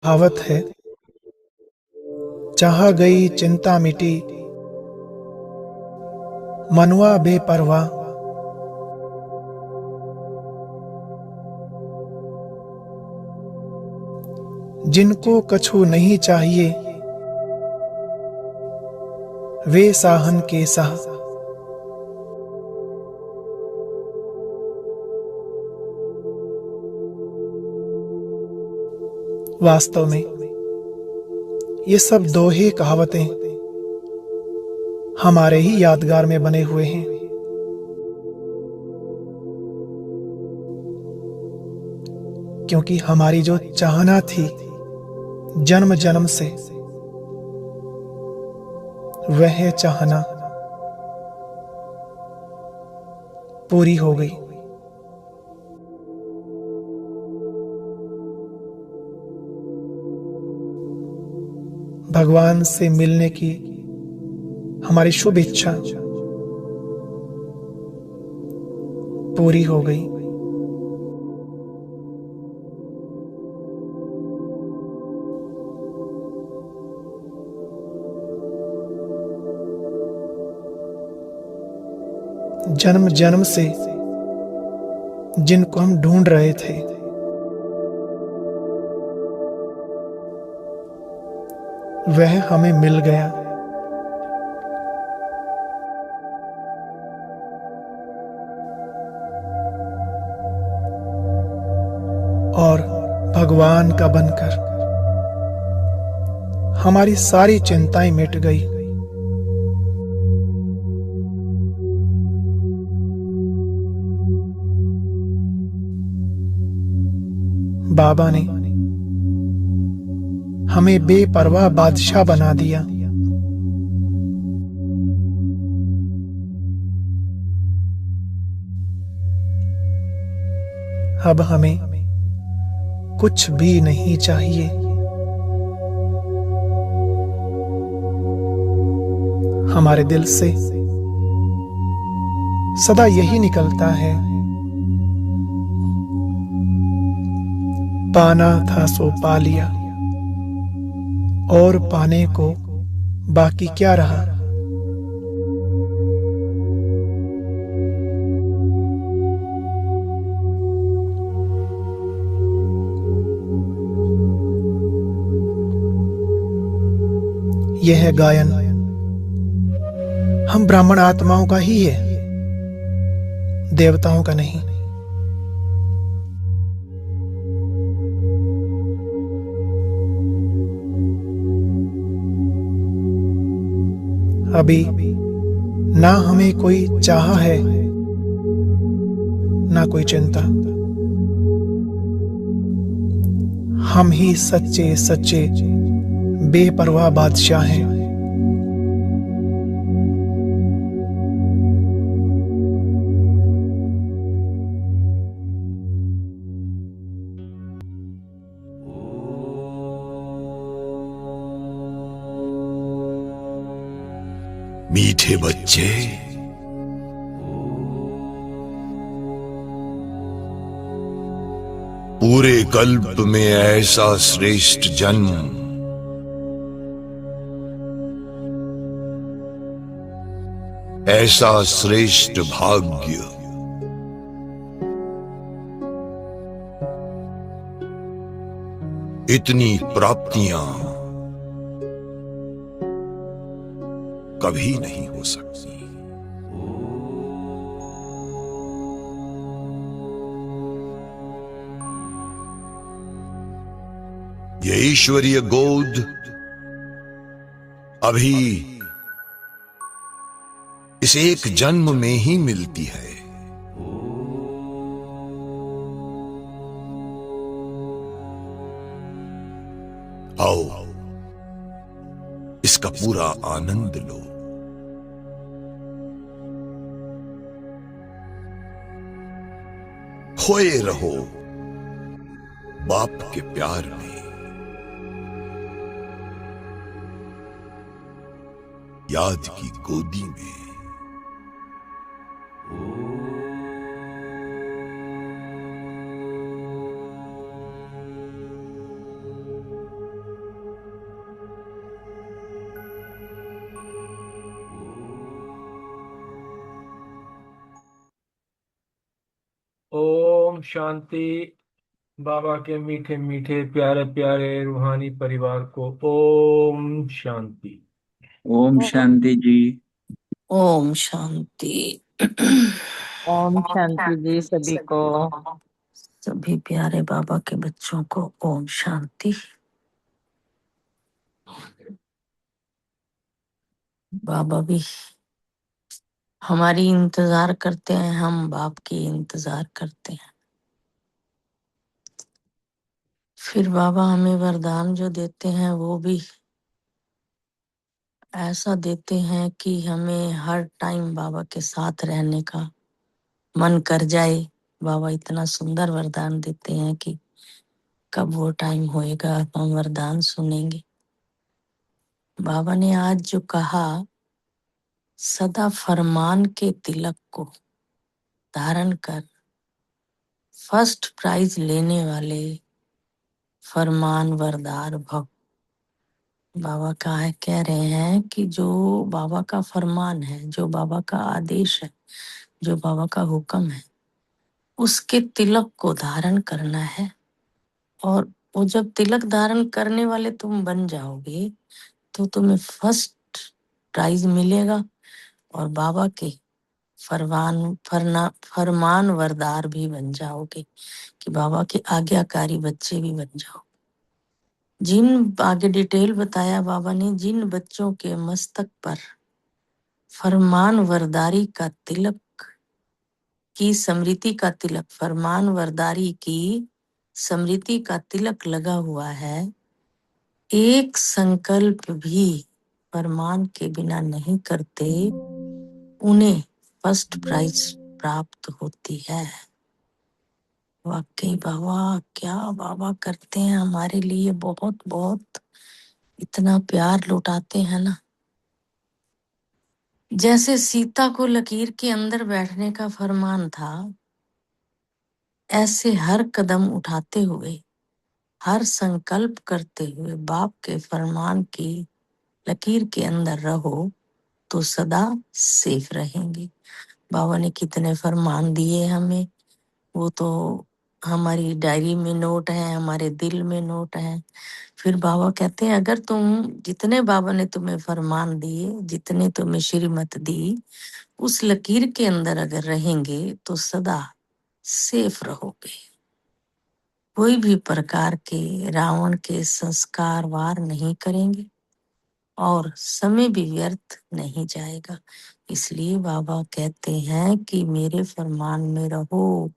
कहावत है, जहाँ गई चिंता मिटी, मनुआ बेपरवाह। जिनको कछु नहीं चाहिए, वे साहन के साह। वास्तव में ये सब दोहे कहावतें हमारे ही यादगार में बने हुए हैं। क्योंकि हमारी जो चाहना थी जन्म जन्म से, वह चाहना पूरी हो गई। भगवान से मिलने की हमारी शुभ इच्छा पूरी हो गई। जन्म जन्म से जिनको हम ढूंढ रहे थे, वह हमें मिल गया। और भगवान का बनकर हमारी सारी चिंताएं मिट गई। बाबा ने हमें बेपरवाह बादशाह बना दिया। अब हमें कुछ भी नहीं चाहिए। हमारे दिल से सदा यही निकलता है, पाना था सो पा लिया, और पाने को बाकी क्या रहा। यह गायन हम ब्राह्मण आत्माओं का ही है, देवताओं का नहीं। अभी ना हमें कोई चाह है, ना कोई चिंता। हम ही सच्चे सच्चे बेपरवाह बादशाह हैं। मीठे बच्चे, पूरे कल्प में ऐसा श्रेष्ठ जन्म, ऐसा श्रेष्ठ भाग्य, इतनी प्राप्तियां कभी नहीं हो सकती। ये ईश्वरीय गोद अभी इस एक जन्म में ही मिलती है। आओ, इसका पूरा आनंद लो। खोए रहो बाप के प्यार में, याद की गोदी में। शांति। बाबा के मीठे मीठे प्यारे प्यारे रूहानी परिवार को ओम शांति। ओम शांति जी। ओम शांति। ओम शांति जी सभी को। सभी प्यारे बाबा के बच्चों को ओम शांति। बाबा भी हमारी इंतजार करते हैं, हम बाप की इंतजार करते हैं। फिर बाबा हमें वरदान जो देते हैं वो भी ऐसा देते हैं कि हमें हर टाइम बाबा के साथ रहने का मन कर जाए। बाबा इतना सुंदर वरदान देते हैं कि कब वो टाइम होएगा हम वरदान सुनेंगे। बाबा ने आज जो कहा, सदा फरमान के तिलक को धारण कर फर्स्ट प्राइज लेने वाले फरमान वरदार भव। बाबा कह रहे हैं कि जो बाबा का फरमान है, जो बाबा का आदेश है, जो बाबा का हुक्म है, उसके तिलक को धारण करना है। और वो जब तिलक धारण करने वाले तुम बन जाओगे तो तुम्हें फर्स्ट प्राइज मिलेगा और बाबा के फरमान वरदार भी बन जाओगे कि बाबा के आज्ञाकारी बच्चे भी बन जाओ। जिन आगे डिटेल बताया बाबा ने, जिन बच्चों के मस्तक पर फरमान वरदारी का तिलक की स्मृति का तिलक, फरमान वरदारी की स्मृति का तिलक लगा हुआ है, एक संकल्प भी फरमान के बिना नहीं करते, उन्हें फर्स्ट प्राइज प्राप्त होती है। वाकई बाबा क्या बाबा करते हैं हमारे लिए, बहुत बहुत इतना प्यार लुटाते हैं ना। जैसे सीता को लकीर के अंदर बैठने का फरमान था, ऐसे हर कदम उठाते हुए, हर संकल्प करते हुए बाप के फरमान की लकीर के अंदर रहो तो सदा सेफ रहेंगे। बाबा ने कितने फरमान दिए हमें, वो तो हमारी डायरी में नोट है, हमारे दिल में नोट है। फिर बाबा कहते हैं अगर तुम जितने बाबा ने तुम्हें फरमान दिए, जितने तुम्हें श्रीमत दी, उस लकीर के अंदर अगर रहेंगे तो सदा सेफ रहोगे। कोई भी प्रकार के रावण के संस्कार वार नहीं करेंगे और समय भी व्यर्थ नहीं जाएगा। इसलिए बाबा कहते हैं कि मेरे फरमान में रहो।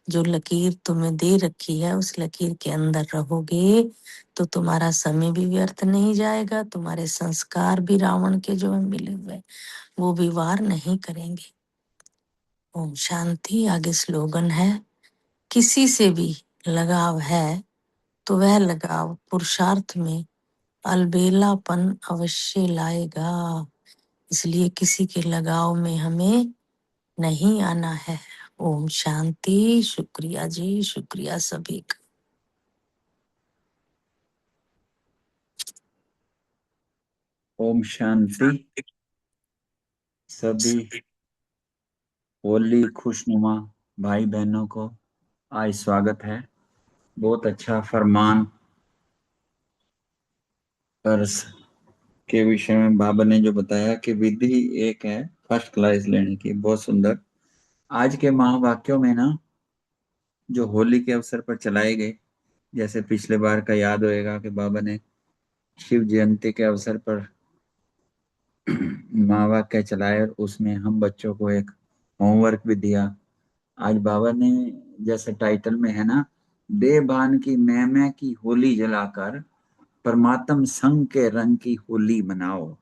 जो लकीर तुम्हें दे रखी है उस लकीर के अंदर रहोगे तो तुम्हारा समय भी व्यर्थ नहीं जाएगा, तुम्हारे संस्कार भी रावण के जो मिले हुए वो भी वार नहीं करेंगे। ओम शांति। आगे स्लोगन है, किसी से भी लगाव है तो वह लगाव पुरुषार्थ में अलबेलापन अवश्य लाएगा। इसलिए किसी के लगाव में हमें नहीं आना है। ओम शांति। शुक्रिया जी, शुक्रिया सभी का। ओम शांति। सभी होली खुशनुमा भाई बहनों को आज स्वागत है। बहुत अच्छा फरमान पर के विषय में बाबा ने जो बताया कि विधि एक है फर्स्ट क्लास लेने की, बहुत सुंदर। आज के महावाक्यों में ना जो होली के अवसर पर चलाए गए, जैसे पिछले बार का याद होएगा कि बाबा ने शिव जयंती के अवसर पर महावाक्य चलाए और उसमें हम बच्चों को एक होमवर्क भी दिया। आज बाबा ने जैसे टाइटल में है ना, देवभान की मैया की होली जलाकर परमात्म संग के रंग की होली मनाओ।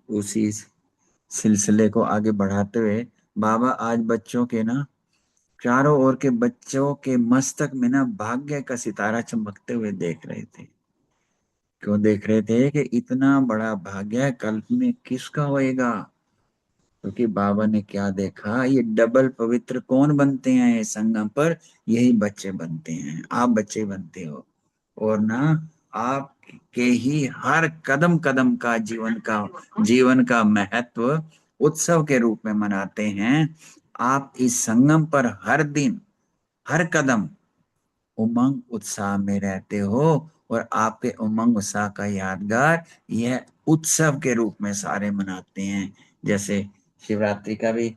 उसी सिलसिले को आगे बढ़ाते हुए बाबा आज बच्चों के ना चारों ओर के बच्चों के मस्तक में ना भाग्य का सितारा चमकते हुए देख रहे थे। क्यों देख रहे थे कि इतना बड़ा भाग्य कल्प में किसका होएगा? क्योंकि बाबा ने क्या देखा, ये डबल पवित्र कौन बनते हैं इस संगम पर? यही बच्चे बनते हैं, आप बच्चे बनते हो। और ना आपके ही हर कदम कदम का जीवन का महत्व उत्सव के रूप में मनाते हैं। आप इस संगम पर हर दिन हर कदम उमंग उत्साह में रहते हो, और आपके उमंग उत्साह का यादगार यह उत्सव के रूप में सारे मनाते हैं। जैसे शिवरात्रि का भी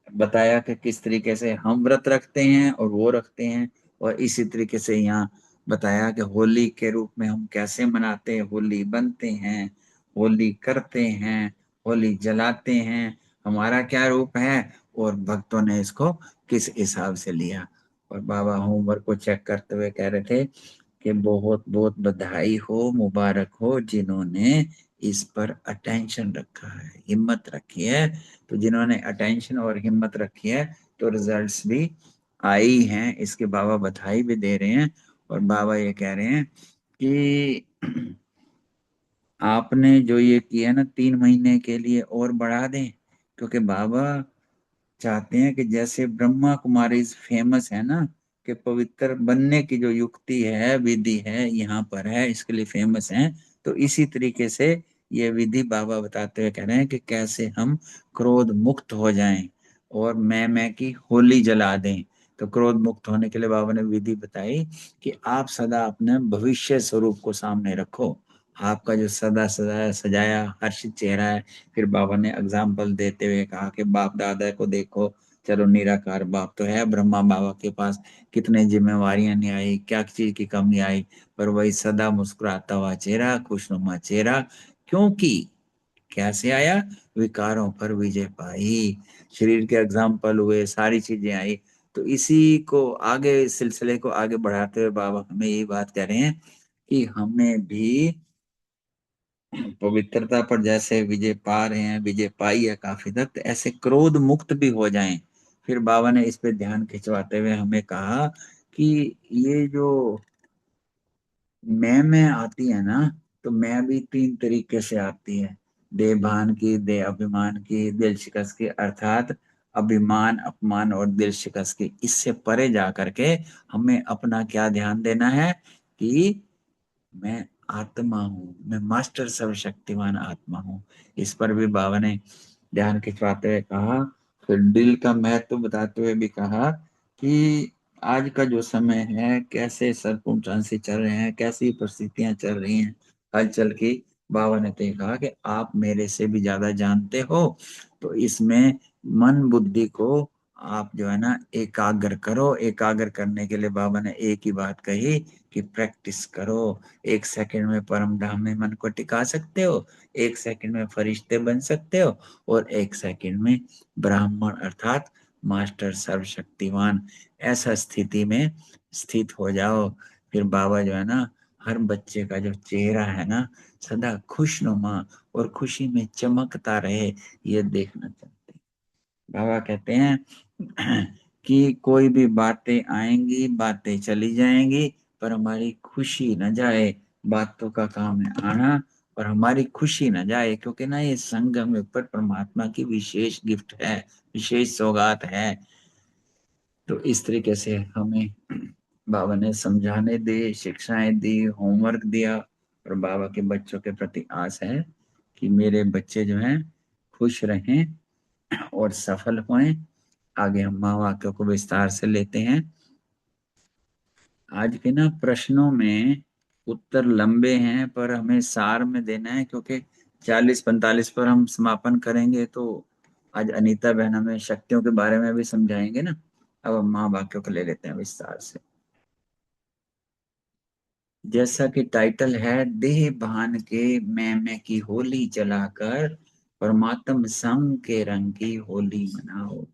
बताया कि किस तरीके से हम व्रत रखते हैं और वो रखते हैं, और इसी तरीके से यहाँ बताया कि होली के रूप में हम कैसे मनाते हैं, होली बनते हैं, होली करते हैं, होली जलाते हैं, हमारा क्या रूप है, और भक्तों ने इसको किस हिसाब से लिया। और बाबा होमवर्क को चेक करते हुए कह रहे थे कि बहुत बहुत बधाई हो, मुबारक हो जिन्होंने इस पर अटेंशन रखा है, हिम्मत रखी है। तो जिन्होंने अटेंशन और हिम्मत रखी है तो रिजल्ट्स भी आई हैं, इसके बाबा बधाई भी दे रहे हैं। और बाबा ये कह रहे हैं कि आपने जो ये किया ना 3 महीने के लिए और बढ़ा दें, क्योंकि बाबा चाहते हैं कि जैसे ब्रह्मा कुमारी फेमस है ना, कि पवित्र बनने की जो युक्ति है, विधि है, यहाँ पर है, इसके लिए फेमस है। तो इसी तरीके से ये विधि बाबा बताते हुए कह रहे हैं कि कैसे हम क्रोध मुक्त हो जाएं और मैं की होली जला दें। तो क्रोध मुक्त होने के लिए बाबा ने विधि बताई कि आप सदा अपने भविष्य स्वरूप को सामने रखो, आपका जो सदा सदा सजाया हर्षित चेहरा है। फिर बाबा ने एग्जाम्पल देते हुए कहा कि बाप दादा को देखो, चलो निराकार बाप तो है, ब्रह्मा बाबा के पास कितने जिम्मेवारियां नहीं आई, क्या चीज की कमी आई, पर वही सदा मुस्कुराता हुआ चेहरा, खुशनुमा चेहरा। क्योंकि कैसे आया, विकारों पर विजय पाई, शरीर के एग्जाम्पल हुए, सारी चीजें आई। तो इसी को आगे, इस सिलसिले को आगे बढ़ाते हुए बाबा हमें यही बात कह रहे हैं कि हमें भी पवित्रता पर जैसे विजय पा रहे हैं, विजय पाई है काफी तक, तो ऐसे क्रोध मुक्त भी हो जाएं। फिर बाबा ने इस पे ध्यान खिंचवाते हुए हमें कहा कि ये जो मैं आती है ना, तो मैं भी 3 तरीके से आती है, देह भान की, देह अभिमान की, दिल शिकस्त की, अर्थात अभिमान अपमान और दिल शिकस्त की। इससे परे जा करके हमें अपना क्या ध्यान देना है कि मैं आत्मा हूँ, मैं मास्टर सर्वशक्तिमान आत्मा हूँ। इस पर भी बाबा ने ध्यान खिंचवाते हुए कहा, फिर दिल का महत्व बताते हुए भी कहा कि आज का जो समय है, कैसे सर्कमस्टांसेस चल रहे हैं, कैसी परिस्थितियां चल रही हैं हलचल की, बाबा ने तो ये कहा कि आप मेरे से भी ज्यादा जानते हो। तो इसमें मन बुद्धि को आप जो है ना एकाग्र करो। एकाग्र करने के लिए बाबा ने एक ही बात कही कि प्रैक्टिस करो। 1 सेकंड में परम धाम में मन को टिका सकते हो, 1 सेकंड में फरिश्ते बन सकते हो, और 1 सेकंड में ब्राह्मण अर्थात मास्टर सर्वशक्तिमान, ऐसा स्थिति में स्थित हो जाओ। फिर बाबा जो है ना हर बच्चे का जो चेहरा है ना सदा खुशनुमा और खुशी में चमकता रहे, ये देखना चाहते हैं। बाबा कहते हैं कि कोई भी बातें आएंगी, बातें चली जाएंगी, पर हमारी खुशी न जाए। बातों का काम है आना, और हमारी खुशी न जाए, क्योंकि ना ये संगम ऊपर परमात्मा की विशेष गिफ्ट है, विशेष सौगात है। तो इस तरीके से हमें बाबा ने समझाने दी, शिक्षाएं दी, होमवर्क दिया, और बाबा के बच्चों के प्रति आस है कि मेरे बच्चे जो हैं खुश रहें और सफल हों। आगे हम महावाक्यों को विस्तार से लेते हैं। आज के ना प्रश्नों में उत्तर लंबे हैं, पर हमें सार में देना है, क्योंकि 40-45 पर हम समापन करेंगे। तो आज अनीता बहन हमें शक्तियों के बारे में भी समझाएंगे ना। अब हम महावाक्यों को ले लेते हैं विस्तार से। जैसा कि टाइटल है, देह भान के मैं की होली जलाकर परमात्म संग के रंग की होली मनाओ।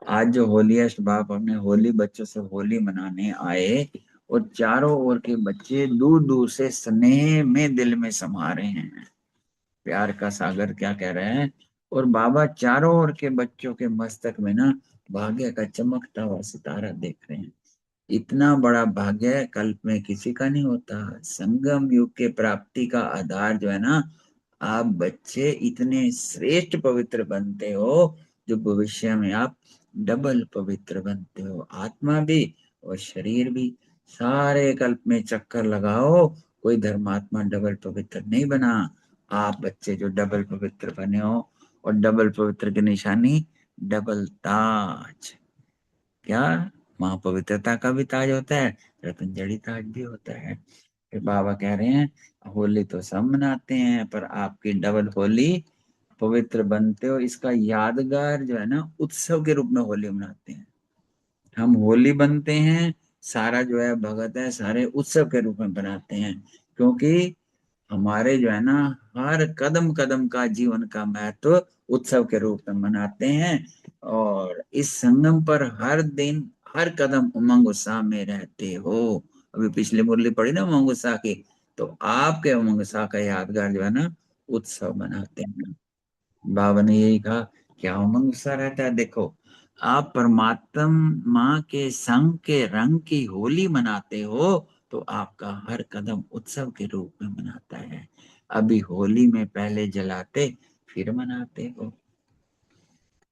आज जो होलीएस्ट बाप अपने होली बच्चों से होली मनाने आए, और चारों ओर के बच्चे दूर दूर से स्नेह में दिल में समा रहे हैं, प्यार का सागर क्या कह रहे हैं। और बाबा चारों ओर के बच्चों के मस्तक में ना भाग्य का चमकता हुआ सितारा देख रहे हैं। इतना बड़ा भाग्य कल्प में किसी का नहीं होता। संगम युग के प्राप्ति का आधार जो है ना, आप बच्चे इतने श्रेष्ठ पवित्र बनते हो, जो भविष्य में आप डबल पवित्र बनते हो, आत्मा भी और शरीर भी। सारे कल्प में चक्कर लगाओ, कोई धर्मात्मा डबल पवित्र नहीं बना। आप बच्चे जो डबल पवित्र बने हो, और डबल पवित्र की निशानी डबल ताज। क्या माँ पवित्रता का भी ताज होता है, रतनजड़ी ताज भी होता है। फिर बाबा कह रहे हैं होली तो सब मनाते हैं, पर आपकी डबल होली पवित्र बनते हो, इसका यादगार जो है ना उत्सव के रूप में होली मनाते हैं। हम होली बनते हैं, सारा जो है भगत है सारे उत्सव के रूप में बनाते हैं, क्योंकि हमारे जो है ना हर कदम कदम का जीवन का महत्व उत्सव के रूप में मनाते हैं। और इस संगम पर हर दिन हर कदम उमंग उत्साह में रहते हो। अभी पिछली मुरली पड़ी ना उमंग उत्साह की, तो आपके उमंग उत्साह का यादगार जो है ना उत्सव मनाते हैं। बाबा ने यही कहा, क्या उमंग उत्साह रहता है। देखो आप परमात्मा के संग के रंग की होली मनाते हो, तो आपका हर कदम उत्सव के रूप में मनाता है। अभी होली में पहले जलाते फिर मनाते हो।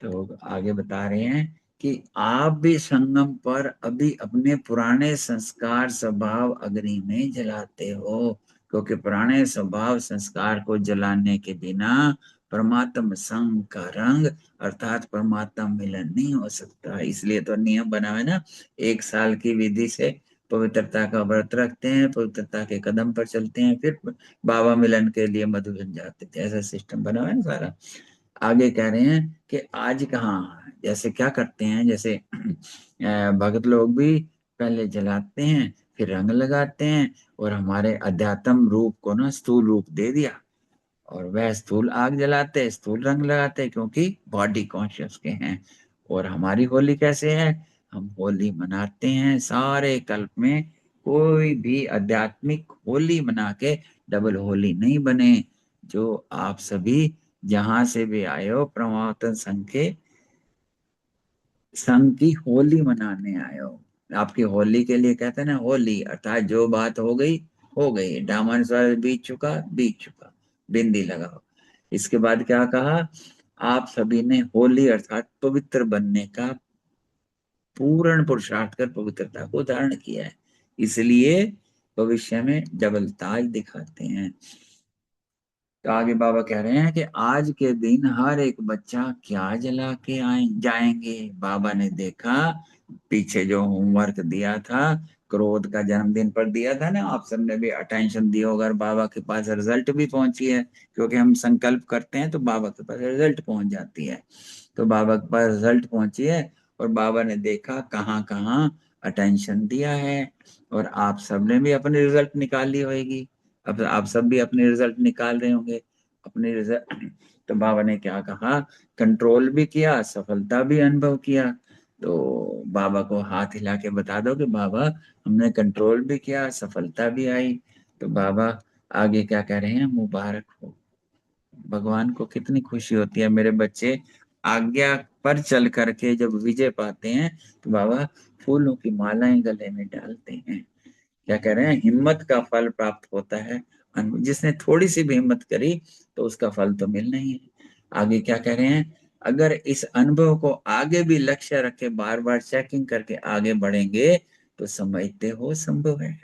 तो आगे बता रहे हैं कि आप भी संगम पर अभी अपने पुराने संस्कार स्वभाव अग्नि में जलाते हो, क्योंकि पुराने स्वभाव संस्कार को जलाने के बिना परमात्मा संग का रंग अर्थात परमात्मा मिलन नहीं हो सकता। इसलिए तो नियम बना है ना, 1 साल की विधि से पवित्रता का व्रत रखते हैं, पवित्रता के कदम पर चलते हैं, फिर बाबा मिलन के लिए मधुबन जाते थे। ऐसा सिस्टम बना है ना सारा। आगे कह रहे हैं कि आज कहाँ, जैसे क्या करते हैं, जैसे भगत लोग भी पहले जलाते हैं फिर रंग लगाते हैं, और हमारे अध्यात्म रूप को ना स्थूल रूप दे दिया, और वह स्थूल आग जलाते हैं स्थूल रंग लगाते हैं, क्योंकि बॉडी कॉन्शियस के हैं। और हमारी होली कैसे है, हम होली मनाते हैं सारे कल्प में, कोई भी आध्यात्मिक होली मना के डबल होली नहीं बने। जो आप सभी जहां से भी आए हो परमात्म संघ की होली मनाने आए हो। आपकी होली के लिए कहते हैं ना होली, अर्थात जो बात हो गई, दामन स्वर बीत चुका, बिंदी लगाओ। इसके बाद क्या कहा, आप सभी ने होली अर्थात पवित्र बनने का पूर्ण पुरुषार्थ कर पवित्रता को धारण किया है, इसलिए भविष्य में डबल ताज दिखाते हैं। तो आगे बाबा कह रहे हैं कि आज के दिन हर एक बच्चा क्या जला के आए जाएंगे। बाबा ने देखा पीछे जो होमवर्क दिया था, क्रोध का जन्मदिन पर दिया था ना, आप सबने भी अटेंशन दिया होगा, बाबा के पास रिजल्ट भी पहुंची है, क्योंकि हम संकल्प करते हैं तो बाबा के पास रिजल्ट पहुंच जाती है। तो बाबा के पास रिजल्ट पहुंची है, और बाबा ने देखा कहाँ कहाँ अटेंशन दिया है, और आप सबने भी अपनी रिजल्ट निकाली होगी। अब आप सब भी अपने रिजल्ट निकाल रहे होंगे अपने रिजल्ट। तो बाबा ने क्या कहा, कंट्रोल भी किया सफलता भी अनुभव किया। तो बाबा को हाथ हिला के बता दो कि बाबा हमने कंट्रोल भी किया सफलता भी आई। तो बाबा आगे क्या कह रहे हैं, मुबारक हो। भगवान को कितनी खुशी होती है, मेरे बच्चे आज्ञा पर चल करके जब विजय पाते हैं तो बाबा फूलों की मालाएं गले में डालते हैं। क्या कह रहे हैं, हिम्मत का फल प्राप्त होता है, जिसने थोड़ी सी भी हिम्मत करी तो उसका फल तो मिलना ही है। आगे क्या कह रहे हैं, अगर इस अनुभव को आगे भी लक्ष्य रखे बार बार चेकिंग करके आगे बढ़ेंगे तो समझते हो संभव है।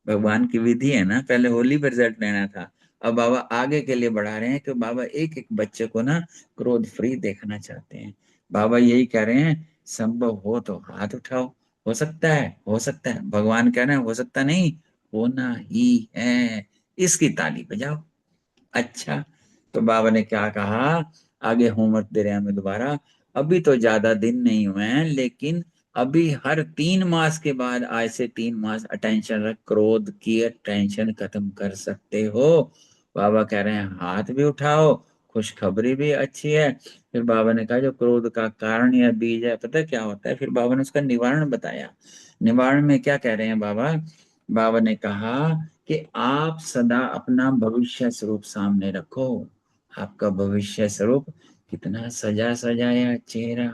भगवान की विधि है ना, पहले होली पर रिजल्ट लेना था, अब बाबा आगे के लिए बढ़ा रहे हैं कि बाबा एक एक बच्चे को ना क्रोध फ्री देखना चाहते हैं। बाबा यही कह रहे हैं, संभव हो तो हाथ उठाओ। हो सकता है, हो सकता है, भगवान कह रहे हैं हो सकता नहीं, होना ही है, इसकी ताली बजाओ। अच्छा, तो बाबा ने क्या कहा, आगे होमवर्क दे रहे हैं हमें दोबारा। अभी तो ज्यादा दिन नहीं हुए हैं, लेकिन अभी हर 3 मास के बाद, आज से 3 मास अटेंशन रख, क्रोध की टेंशन खत्म कर सकते हो। बाबा कह रहे हैं हाथ भी उठाओ, खुशखबरी भी अच्छी है। फिर बाबा ने कहा जो क्रोध का कारण या बीज है पता है क्या होता है, फिर बाबा ने उसका निवारण बताया। निवारण में क्या कह रहे हैं बाबा, बाबा ने कहा कि आप सदा अपना भविष्य स्वरूप सामने रखो। आपका भविष्य स्वरूप कितना सजा सजाया चेहरा,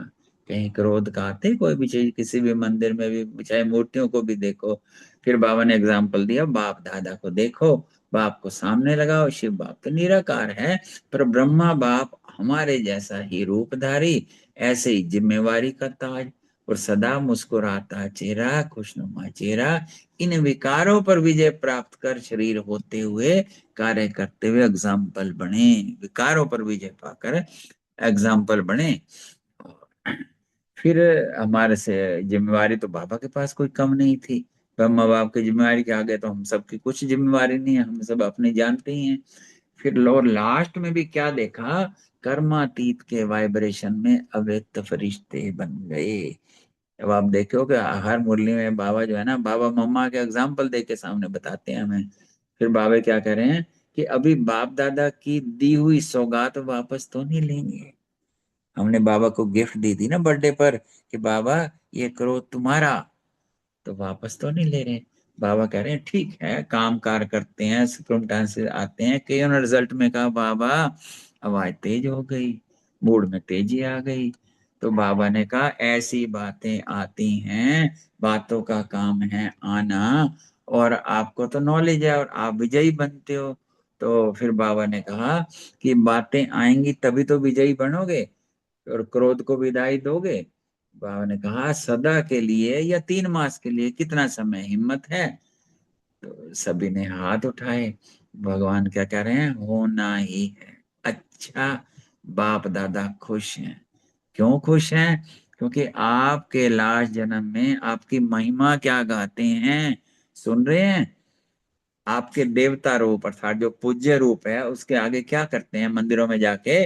कहीं क्रोध का आते कोई भी चीज, किसी भी मंदिर में भी चाहे मूर्तियों को भी देखो। फिर बाबा ने एग्जाम्पल दिया, बाप दादा को देखो, बाप को सामने लगाओ, शिव बाप तो निराकार है, पर ब्रह्मा बाप हमारे जैसा ही रूपधारी, ऐसे ही जिम्मेवारी का ताज। और सदा मुस्कुराता चेहरा, खुशनुमा चेहरा, इन विकारों पर विजय प्राप्त कर शरीर होते हुए कार्य करते हुए एग्जाम्पल बने, विकारों पर विजय पाकर एग्जाम्पल बने। फिर हमारे से जिम्मेवारी तो बाबा के पास कोई कम नहीं थी। तो माँ बाप की जिम्मेवारी के आगे तो हम सबकी कुछ जिम्मेवारी नहीं है, हम सब अपने जानते ही हैं। फिर और लास्ट में भी क्या देखा, कर्मातीत के वाइब्रेशन में अव्यक्त फरिश्ते बन गए। अब आप देखो कि हर मुरली में बाबा जो है ना, बाबा मम्मा के एग्जाम्पल दे के सामने बताते हैं हमें। फिर बाबा क्या कह रहे हैं कि अभी बाप दादा की दी हुई सौगात वापस तो नहीं लेंगे। हमने बाबा को गिफ्ट दी थी ना बर्थडे पर कि बाबा ये करो तुम्हारा, तो वापस तो नहीं ले रहे। बाबा कह रहे हैं ठीक है, काम कार करते हैं, सर्कमस्टांसेस आते हैं, कई रिजल्ट में कहा बाबा आवाज तेज हो गई, मूड में तेजी आ गई। तो बाबा ने कहा ऐसी बातें आती हैं, बातों का काम है आना, और आपको तो नॉलेज है और आप विजयी बनते हो। तो फिर बाबा ने कहा कि बातें आएंगी तभी तो विजयी बनोगे, और क्रोध को विदाई दोगे। बाबा ने कहा सदा के लिए या 3 मास के लिए कितना समय, हिम्मत है? तो सभी ने हाथ उठाए। भगवान क्या कह रहे हैं, होना ही है। अच्छा, बाप दादा खुश हैं। क्यों खुश हैं? क्योंकि आपके लास्ट जन्म में आपकी महिमा क्या गाते हैं, सुन रहे हैं? आपके देवता रूप अर्थात जो पूज्य रूप है उसके आगे क्या करते हैं, मंदिरों में जाके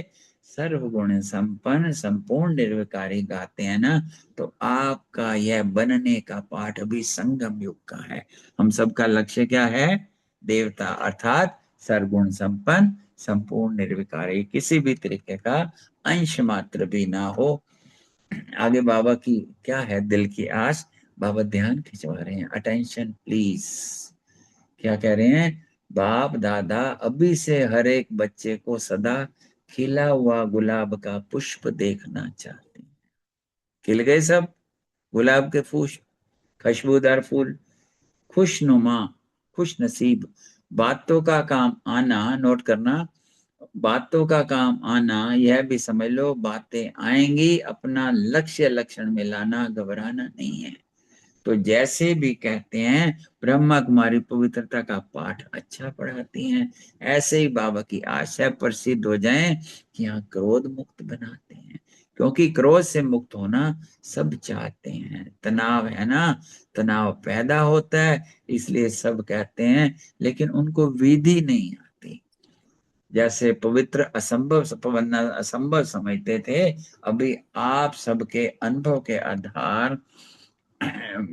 सर्वगुण संपन्न संपूर्ण निर्विकारी गाते हैं ना। तो आपका यह बनने का पाठ अभी संगम युग का है। हम सबका लक्ष्य क्या है, देवता अर्थात सर्वगुण संपन्न संपूर्ण निर्विकारी, किसी भी तरीके का अंश मात्र भी ना हो। आगे बाबा की क्या है दिल की आस, बाबा ध्यान खिंचवा रहे हैं, अटेंशन प्लीज। क्या कह रहे हैं, बाप दादा अभी से हर एक बच्चे को सदा खिला हुआ गुलाब का पुष्प देखना चाहते हैं। खिल गए सब गुलाब के पुष्प, खुशबूदार फूल, खुशनुमा, खुश नसीब। बातों का काम आना, नोट करना, बातों का काम आना, यह भी समझ लो बातें आएंगी, अपना लक्ष्य लक्षण में लाना, घबराना नहीं है। तो जैसे भी कहते हैं ब्रह्मा कुमारी पवित्रता का पाठ अच्छा पढ़ाती हैं, ऐसे ही बाबा की आशा प्रसिद्ध हो जाएं कि यहाँ क्रोध मुक्त बनाते हैं। क्योंकि क्रोध से मुक्त होना सब चाहते हैं, तनाव है ना, तनाव पैदा होता है, इसलिए सब कहते हैं, लेकिन उनको विधि नहीं आती। जैसे पवित्र असंभव बनना असंभव समझते थे, अभी आप सबके अनुभव के आधार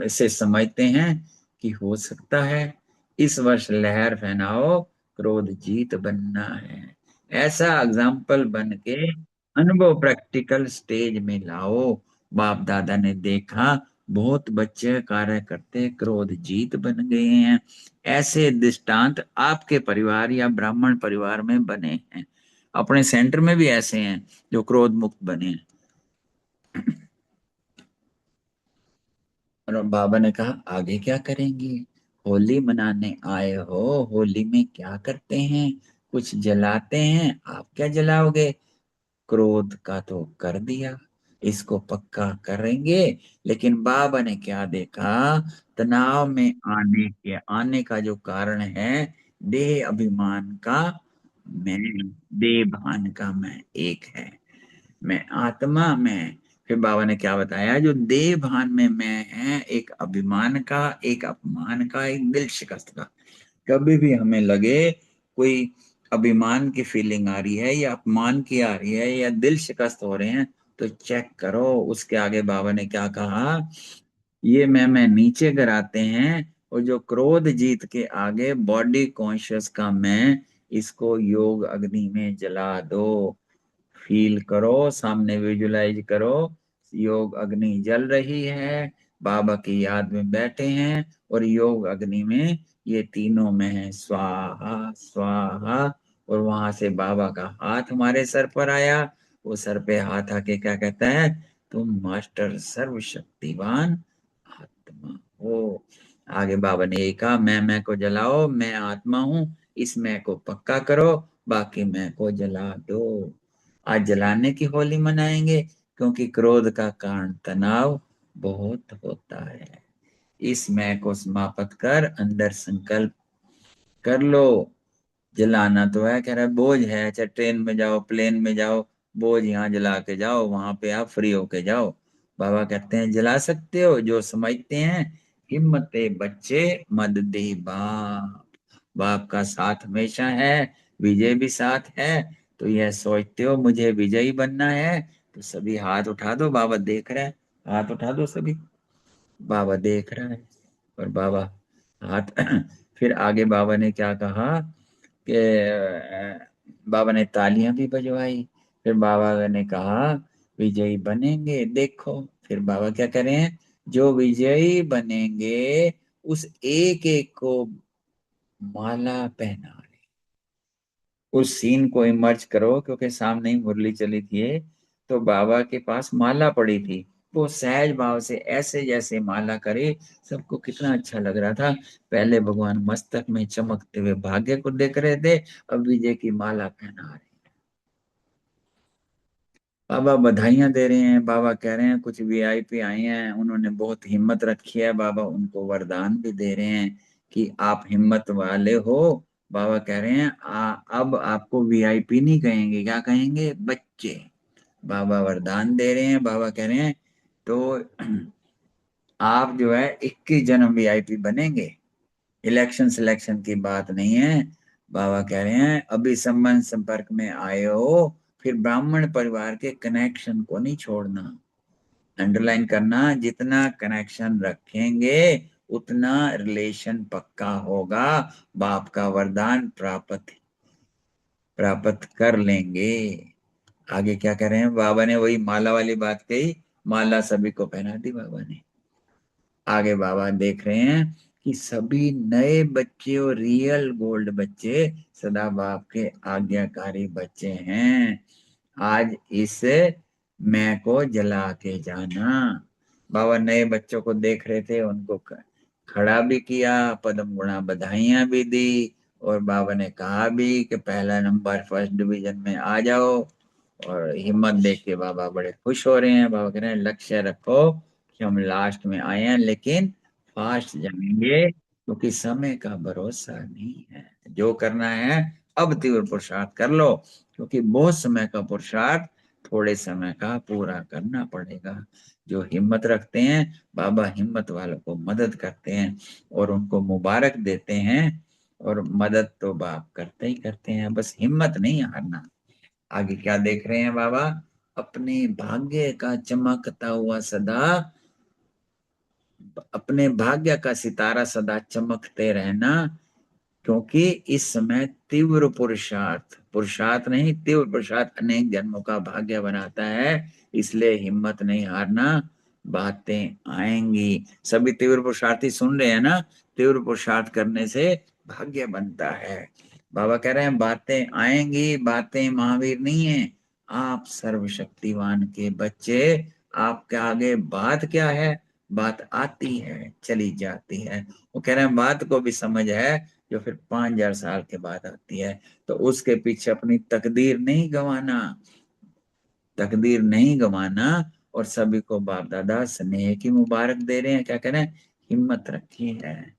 से समझते हैं कि हो सकता है। इस वर्ष लहर फैलाओ, क्रोध जीत बनना है। ऐसा एग्जाम्पल बन के अनुभव प्रैक्टिकल स्टेज में लाओ। बाप दादा ने देखा बहुत बच्चे कार्य करते क्रोध जीत बन गए हैं। ऐसे दृष्टांत आपके परिवार या ब्राह्मण परिवार में बने हैं, अपने सेंटर में भी ऐसे हैं जो क्रोध मुक्त बने हैं। और बाबा ने कहा आगे क्या करेंगी, होली मनाने आए हो, होली में क्या करते हैं, कुछ जलाते हैं, आप क्या जलाओगे? क्रोध का तो कर दिया, इसको पक्का करेंगे। लेकिन बाबा ने क्या देखा, तनाव में आने का जो कारण है, देह अभिमान का मैं, देह भान का मैं एक है, मैं आत्मा में। फिर बाबा ने क्या बताया, जो देह भान में मैं है, एक अभिमान का, एक अपमान का, एक दिल शिकस्त का। कभी भी हमें लगे कोई अभिमान की फीलिंग आ रही है या अपमान की आ रही है या दिल शिकस्त हो रहे हैं, तो चेक करो। उसके आगे बाबा ने क्या कहा, ये मैं नीचे गिराते हैं, और जो क्रोध जीत के आगे बॉडी कॉन्शियस का मैं, इसको योग अग्नि में जला दो। फील करो, सामने विजुलाइज करो, योग अग्नि जल रही है, बाबा की याद में बैठे हैं, और योग अग्नि में ये तीनों में है, स्वाहा स्वाहा। और वहां से बाबा का हाथ हमारे सर पर आया, वो सर पे हाथ आके क्या कहता है, तुम मास्टर सर्वशक्तिवान आत्मा हो। आगे बाबा ने ये कहा, मैं को जलाओ, मैं आत्मा हूं, इस मैं को पक्का करो, बाकी मैं को जला दो। आज जलाने की होली मनाएंगे, क्योंकि क्रोध का कारण तनाव, बहुत होता है। इस मैं को समाप्त कर अंदर संकल्प कर लो। जलाना तो है, कह रहा है बोझ है, चाहे ट्रेन में जाओ प्लेन में जाओ, बोझ यहाँ जला के जाओ, वहां पे आप फ्री होके जाओ। बाबा कहते हैं जला सकते हो जो समझते हैं, हिम्मते बच्चे मद दे बाप। बाप का साथ हमेशा है, विजय भी साथ है। तो यह सोचते हो मुझे विजयी बनना है, तो सभी हाथ उठा दो, बाबा देख रहा है। हाथ उठा दो सभी, बाबा देख रहा है। और बाबा हाथ फिर आगे बाबा ने क्या कहा कि बाबा ने तालियां भी बजवाई। फिर बाबा ने कहा विजयी बनेंगे देखो। फिर बाबा क्या करें हैं, जो विजयी बनेंगे उस एक एक को माला पहना रहे। उस सीन को इमर्ज करो, क्योंकि सामने ही मुरली चली थी, तो बाबा के पास माला पड़ी थी। वो सहज भाव से ऐसे जैसे माला करे, सबको कितना अच्छा लग रहा था। पहले भगवान मस्तक में चमकते हुए भाग्य को देख रहे थे, अब विजय की माला पहना रहे। बाबा बधाइयां दे रहे हैं। बाबा कह रहे हैं कुछ वीआईपी आए हैं, उन्होंने बहुत हिम्मत रखी है, बाबा उनको वरदान भी दे रहे हैं कि आप हिम्मत वाले हो। बाबा कह रहे हैं अब आपको वीआईपी नहीं कहेंगे, क्या कहेंगे, बच्चे। बाबा वरदान दे रहे हैं। बाबा कह रहे हैं तो आप जो है 21 जन्म वीआईपी बनेंगे, इलेक्शन सिलेक्शन की बात नहीं है। बाबा कह रहे हैं अभी संबंध संपर्क में आए हो, फिर ब्राह्मण परिवार के कनेक्शन को नहीं छोड़ना। अंडरलाइन करना, जितना कनेक्शन रखेंगे उतना रिलेशन पक्का होगा, बाप का वरदान प्राप्त कर लेंगे। आगे क्या कह रहे हैं, बाबा ने वही माला वाली बात कही, माला सभी को पहना दी बाबा ने। आगे बाबा देख रहे हैं कि सभी नए बच्चे और रियल गोल्ड बच्चे सदा बाप के आज्ञाकारी बच्चे हैं। आज इस मैं को जला के जाना। बाबा नए बच्चों को देख रहे थे, उनको खड़ा भी किया, पद्म गुणा बधाइयां भी दी, और बाबा ने कहा भी कि पहला नंबर फर्स्ट डिवीजन में आ जाओ। और हिम्मत देख के बाबा बड़े खुश हो रहे हैं। बाबा कह रहे हैं लक्ष्य रखो कि हम लास्ट में आए हैं, लेकिन फास्ट जाएंगे, क्योंकि समय का भरोसा नहीं है। जो करना है अब तीव्र पुरुषार्थ कर लो, क्योंकि बहुत समय का पुरुषार्थ थोड़े समय का पूरा करना पड़ेगा। जो हिम्मत रखते हैं, बाबा हिम्मत वालों को मदद करते हैं और उनको मुबारक देते हैं। और मदद तो बाप करते ही करते हैं, बस हिम्मत नहीं हारना। आगे क्या देख रहे हैं बाबा, अपने भाग्य का चमकता हुआ सदा, अपने भाग्य का सितारा सदा चमकते रहना, क्योंकि इस समय तीव्र पुरुषार्थ, पुरुषार्थ नहीं तीव्र पुरुषार्थ अनेक जन्मों का भाग्य बनाता है। इसलिए हिम्मत नहीं हारना, बातें आएंगी। सभी तीव्र पुरुषार्थी सुन रहे हैं ना, तीव्र पुरुषार्थ करने से भाग्य बनता है। बाबा कह रहे हैं बातें आएंगी, बातें महावीर नहीं है, आप सर्वशक्तिवान के बच्चे। आपके आगे बात क्या है, बात आती है चली जाती है। वो कह रहे हैं बात को भी समझ है जो फिर 5000 साल के बाद आती है। तो उसके पीछे अपनी तकदीर नहीं गंवाना, तकदीर नहीं गंवाना। और सभी को बाप दादा स्नेह की मुबारक दे रहे हैं। क्या कह रहे हैं, हिम्मत रखी है।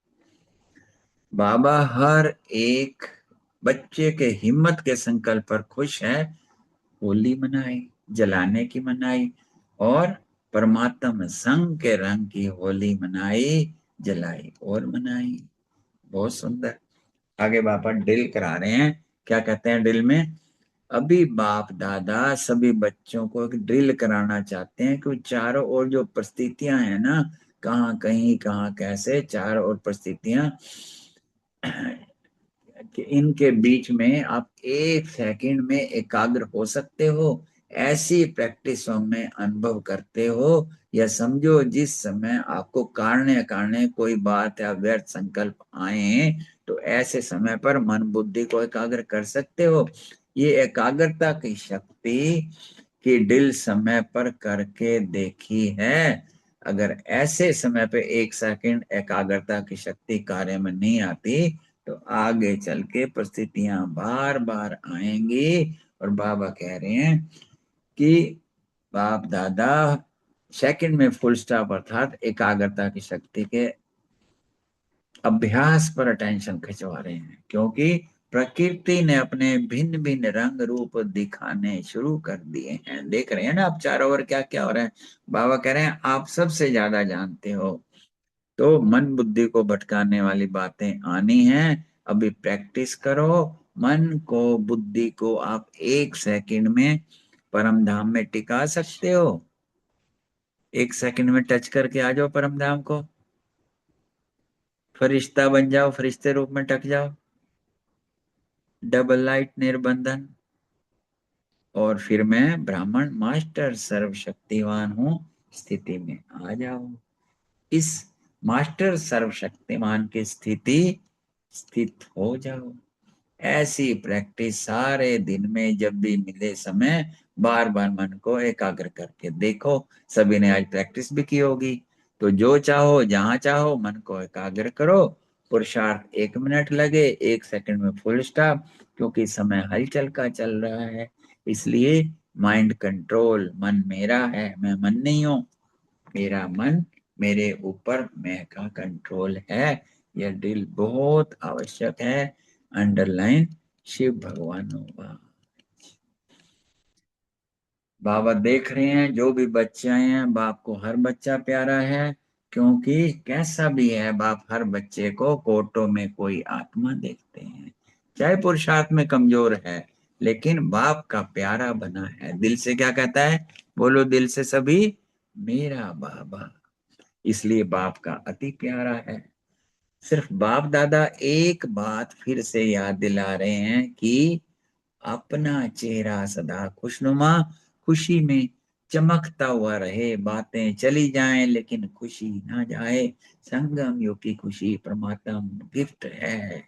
बाबा हर एक बच्चे के हिम्मत के संकल्प पर खुश है। होली मनाई, जलाने की मनाई, और परमात्मा संग के रंग की होली मनाई, जलाई और मनाई। बहुत सुंदर। आगे बापा ड्रिल करा रहे हैं। क्या कहते हैं ड्रिल में, अभी बाप दादा सभी बच्चों को एक ड्रिल कराना चाहते हैं कि चारों ओर जो परिस्थितियां हैं ना, कहाँ कहीं कहाँ कैसे चारों ओर परिस्थितियां, कि इनके बीच में आप एक सेकंड में एकाग्र हो सकते हो। ऐसी प्रैक्टिसों में अनुभव करते हो, या समझो जिस समय आपको कारण अकारण कोई बात या व्यर्थ संकल्प आए, तो ऐसे समय पर मन बुद्धि को एकाग्र कर सकते हो। ये एकाग्रता की शक्ति की ड्रिल समय पर करके देखी है। अगर ऐसे समय पे एक सेकंड एकाग्रता की शक्ति कार्य में नहीं आती, तो आगे चल के परिस्थितियां बार बार आएंगी। और बाबा कह रहे हैं कि बाप दादा सेकंड में फुल स्टॉप अर्थात एकाग्रता की शक्ति के अभ्यास पर अटेंशन खिंचवा रहे हैं, क्योंकि प्रकृति ने अपने भिन्न भिन्न रंग रूप दिखाने शुरू कर दिए हैं। देख रहे हैं ना आप चारों ओर क्या क्या हो रहा है। बाबा कह रहे हैं आप सबसे ज्यादा जानते हो, तो मन बुद्धि को भटकाने वाली बातें आनी हैं। अभी प्रैक्टिस करो, मन को बुद्धि को आप 1 सेकंड में परम धाम में टिका सकते हो। 1 सेकंड में टच करके आ जाओ परम धाम को, फरिश्ता बन जाओ, फरिश्ते रूप में टक जाओ, डबल लाइट निर्बंधन। और फिर मैं ब्राह्मण मास्टर सर्वशक्तिवान हूं स्थिति में आ जाओ। इस मास्टर सर्वशक्तिमान की स्थिति स्थित हो जाओ। ऐसी प्रैक्टिस सारे दिन में जब भी मिले समय बार बार मन को एकाग्र करके देखो। सभी ने आज प्रैक्टिस भी की होगी। तो जो चाहो जहां चाहो मन को एकाग्र करो। पुरुषार्थ 1 मिनट लगे, 1 सेकंड में फुल स्टॉप, क्योंकि समय हलचल का चल रहा है। इसलिए माइंड कंट्रोल, मन मेरा है, मैं मन नहीं हूं। मेरा मन मेरे ऊपर, मैं का कंट्रोल है। यह ड्रिल बहुत आवश्यक है। अंडरलाइन शिव भगवान होगा। बाबा देख रहे हैं जो भी बच्चे आए हैं, बाप को हर बच्चा प्यारा है, क्योंकि कैसा भी है बाप हर बच्चे को कोटो में कोई आत्मा देखते हैं। चाहे पुरुषार्थ में कमजोर है, लेकिन बाप का प्यारा बना है। दिल से क्या कहता है, बोलो दिल से सभी मेरा बाबा। इसलिए बाप का अति प्यारा है। सिर्फ बाप दादा एक बात फिर से याद दिला रहे हैं कि अपना चेहरा सदा खुशनुमा, खुशी में चमकता हुआ रहे। बातें चली जाएं लेकिन खुशी ना जाए। संगम योग की खुशी परमात्मा गिफ्ट है।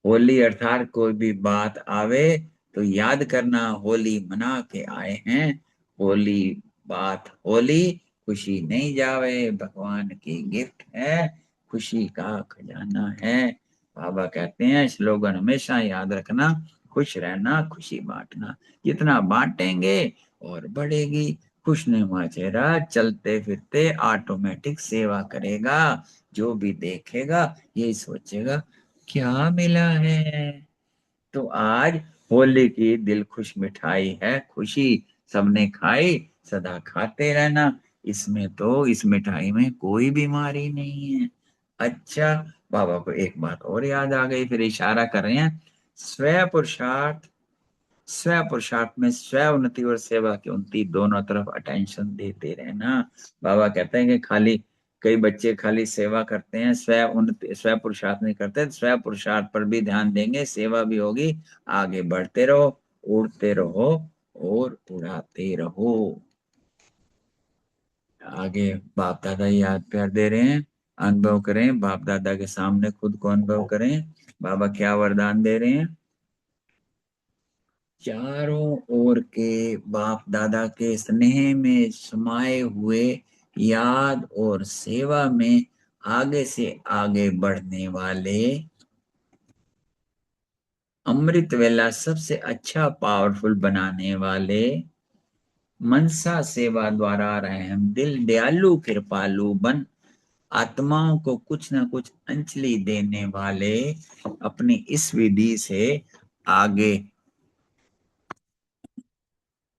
होली अर्थात कोई भी बात आवे तो याद करना होली मना के आए हैं। होली बात होली, खुशी नहीं जावे, भगवान की गिफ्ट है, खुशी का खजाना है। बाबा कहते हैं स्लोगन हमेशा याद रखना, खुश रहना, खुशी बांटना। जितना बांटेंगे और बढ़ेगी। खुशनुमा चेहरा चलते फिरते ऑटोमेटिक सेवा करेगा। जो भी देखेगा यही सोचेगा क्या मिला है। तो आज होली की दिल खुश मिठाई है, खुशी सबने खाई, सदा खाते रहना। इसमें तो इस मिठाई में कोई बीमारी नहीं है। अच्छा, बाबा को एक बात और याद आ गई, फिर इशारा कर रहे हैं। स्व पुरुषार्थ, स्व पुरुषार्थ में स्व उन्नति और सेवा की उन्नति दोनों तरफ अटेंशन देते रहना। बाबा कहते हैं कि खाली कई बच्चे खाली सेवा करते हैं, स्व उन्नति स्व पुरुषार्थ नहीं करते। स्व पुरुषार्थ पर भी ध्यान देंगे, सेवा भी होगी। आगे बढ़ते रहो, उड़ते रहो और उड़ाते रहो। आगे बाप दादा याद प्यार दे रहे हैं, अनुभव करें। बाप दादा के सामने खुद को अनुभव करें। बाबा क्या वरदान दे रहे हैं। चारों ओर के बाप दादा के स्नेह में समाये हुए याद और सेवा में आगे से आगे बढ़ने वाले अमृत वेला सबसे अच्छा पावरफुल बनाने वाले मनसा सेवा द्वारा रहम दिल दयालु कृपालु बन आत्माओं को कुछ ना कुछ अंजलि देने वाले अपनी इस विधि से आगे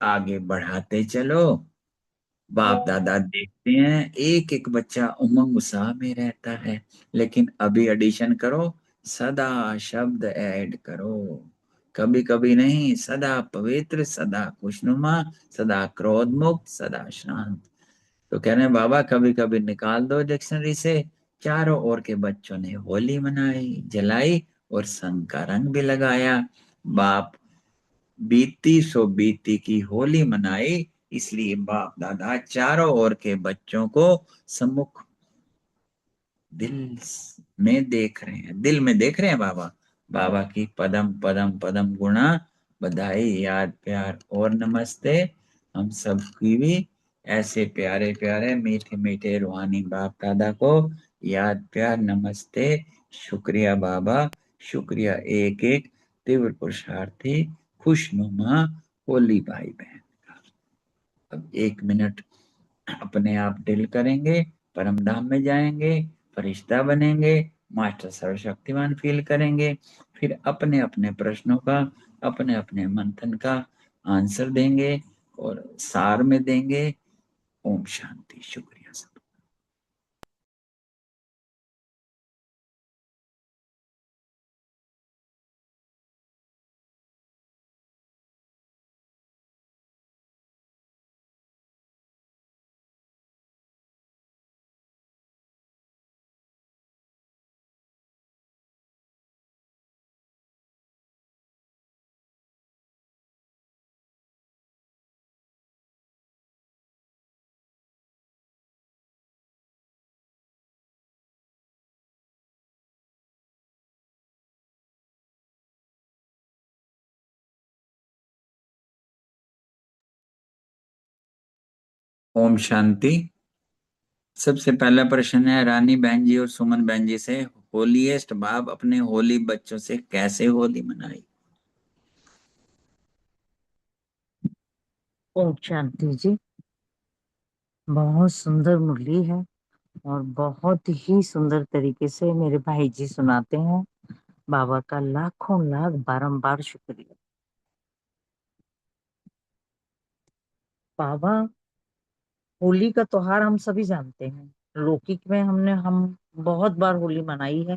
आगे बढ़ाते चलो। बाप दादा देखते हैं एक एक बच्चा उमंग उत्साह में रहता है, लेकिन अभी एडिशन करो, सदा शब्द ऐड करो। कभी कभी नहीं, सदा पवित्र, सदा खुशनुमा, सदा क्रोध मुक्त, सदा शांत। तो कह रहे हैं बाबा कभी कभी निकाल दो डिक्शनरी से। चारों ओर के बच्चों ने होली मनाई, जलाई और संग का रंग भी लगाया। बाप बीती सो बीती की होली मनाई, इसलिए बाप दादा चारों ओर के बच्चों को सम्मुख दिल में देख रहे हैं, दिल में देख रहे हैं बाबा। बाबा की पदम पदम पदम गुणा बधाई याद प्यार और नमस्ते। हम सब की भी ऐसे प्यारे प्यारे मीठे मीठे रूहानी बाप दादा को याद प्यार नमस्ते। शुक्रिया बाबा, शुक्रिया एक एक तीव्र पुरुषार्थी खुशनुमा होली भाई बहन का। अब 1 मिनट अपने आप दिल करेंगे, परम धाम में जाएंगे, फरिश्ता बनेंगे, मास्टर सर्वशक्तिमान फील करेंगे, फिर अपने अपने प्रश्नों का, अपने अपने मंथन का आंसर देंगे और सार में देंगे। ओम शांति। शुक्रिया सब। ओम शांति। सबसे पहला प्रश्न है रानी बहन जी और सुमन बहन जी से, होलीएस्ट बाप अपने होली बच्चों से कैसे होली मनाई? ओम शांति जी। बहुत सुंदर मुरली है और बहुत ही सुंदर तरीके से मेरे भाई जी सुनाते हैं। बाबा का लाखों लाख बारंबार शुक्रिया। बाबा, होली का त्योहार हम सभी जानते हैं। लौकिक में हम बहुत बार होली मनाई है,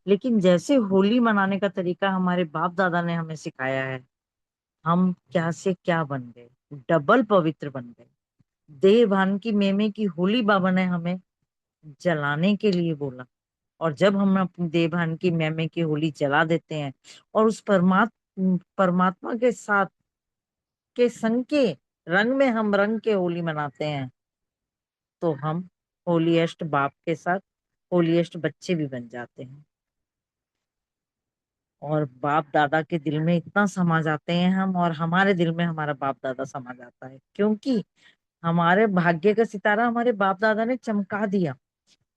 लेकिन जैसे होली मनाने का तरीका हमारे बाप दादा ने हमें सिखाया है, हम क्या से क्या बन गए, डबल पवित्र बन गए। देह भान की मेमे की होली बाबा ने हमें जलाने के लिए बोला, और जब हम अपनी देह भान की मेमे की होली जला देते हैं और उस परमात्मा के साथ के संग के रंग में हम रंग के होली मनाते हैं, तो हम होलीएस्ट बाप के साथ होलीएस्ट बच्चे भी बन जाते हैं। और बाप दादा के दिल में इतना समा जाते हैं हम, और हमारे दिल में हमारा बाप दादा समा जाता है, क्योंकि हमारे भाग्य का सितारा हमारे बाप दादा ने चमका दिया।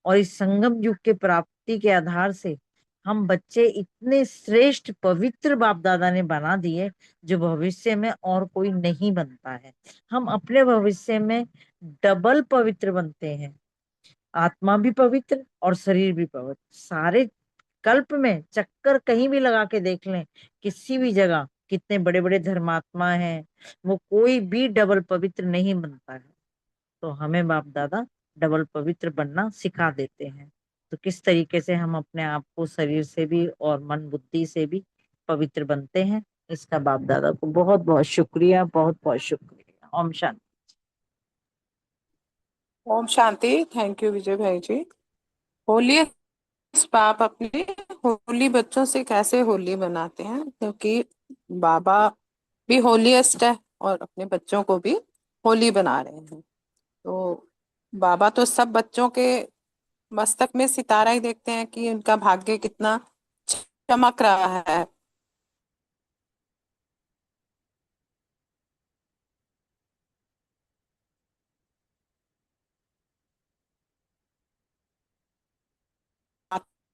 और इस संगम युग के प्राप्ति के आधार से हम बच्चे इतने श्रेष्ठ पवित्र बाप दादा ने बना दिए, जो भविष्य में और कोई नहीं बनता है। हम अपने भविष्य में डबल पवित्र बनते हैं, आत्मा भी पवित्र और शरीर भी पवित्र। सारे कल्प में चक्कर कहीं भी लगा के देख लें, किसी भी जगह कितने बड़े बड़े धर्मात्मा हैं, वो कोई भी डबल पवित्र नहीं बनता है। तो हमें बाप दादा डबल पवित्र बनना सिखा देते हैं। तो किस तरीके से हम अपने आप को शरीर से भी और मन बुद्धि से भी पवित्र बनते हैं, इसका बाप दादा को बहुत बहुत शुक्रिया, बहुत बहुत शुक्रिया। ओम शांति। ओम शांति। थैंक यू विजय भाई जी। होली आप अपने होली बच्चों से कैसे होली मनाते हैं, क्योंकि बाबा भी होलीएस्ट है और अपने बच्चों को भी होली बना रहे हैं। तो बाबा तो सब बच्चों के मस्तक में सितारा ही देखते हैं कि उनका भाग्य कितना चमक रहा है।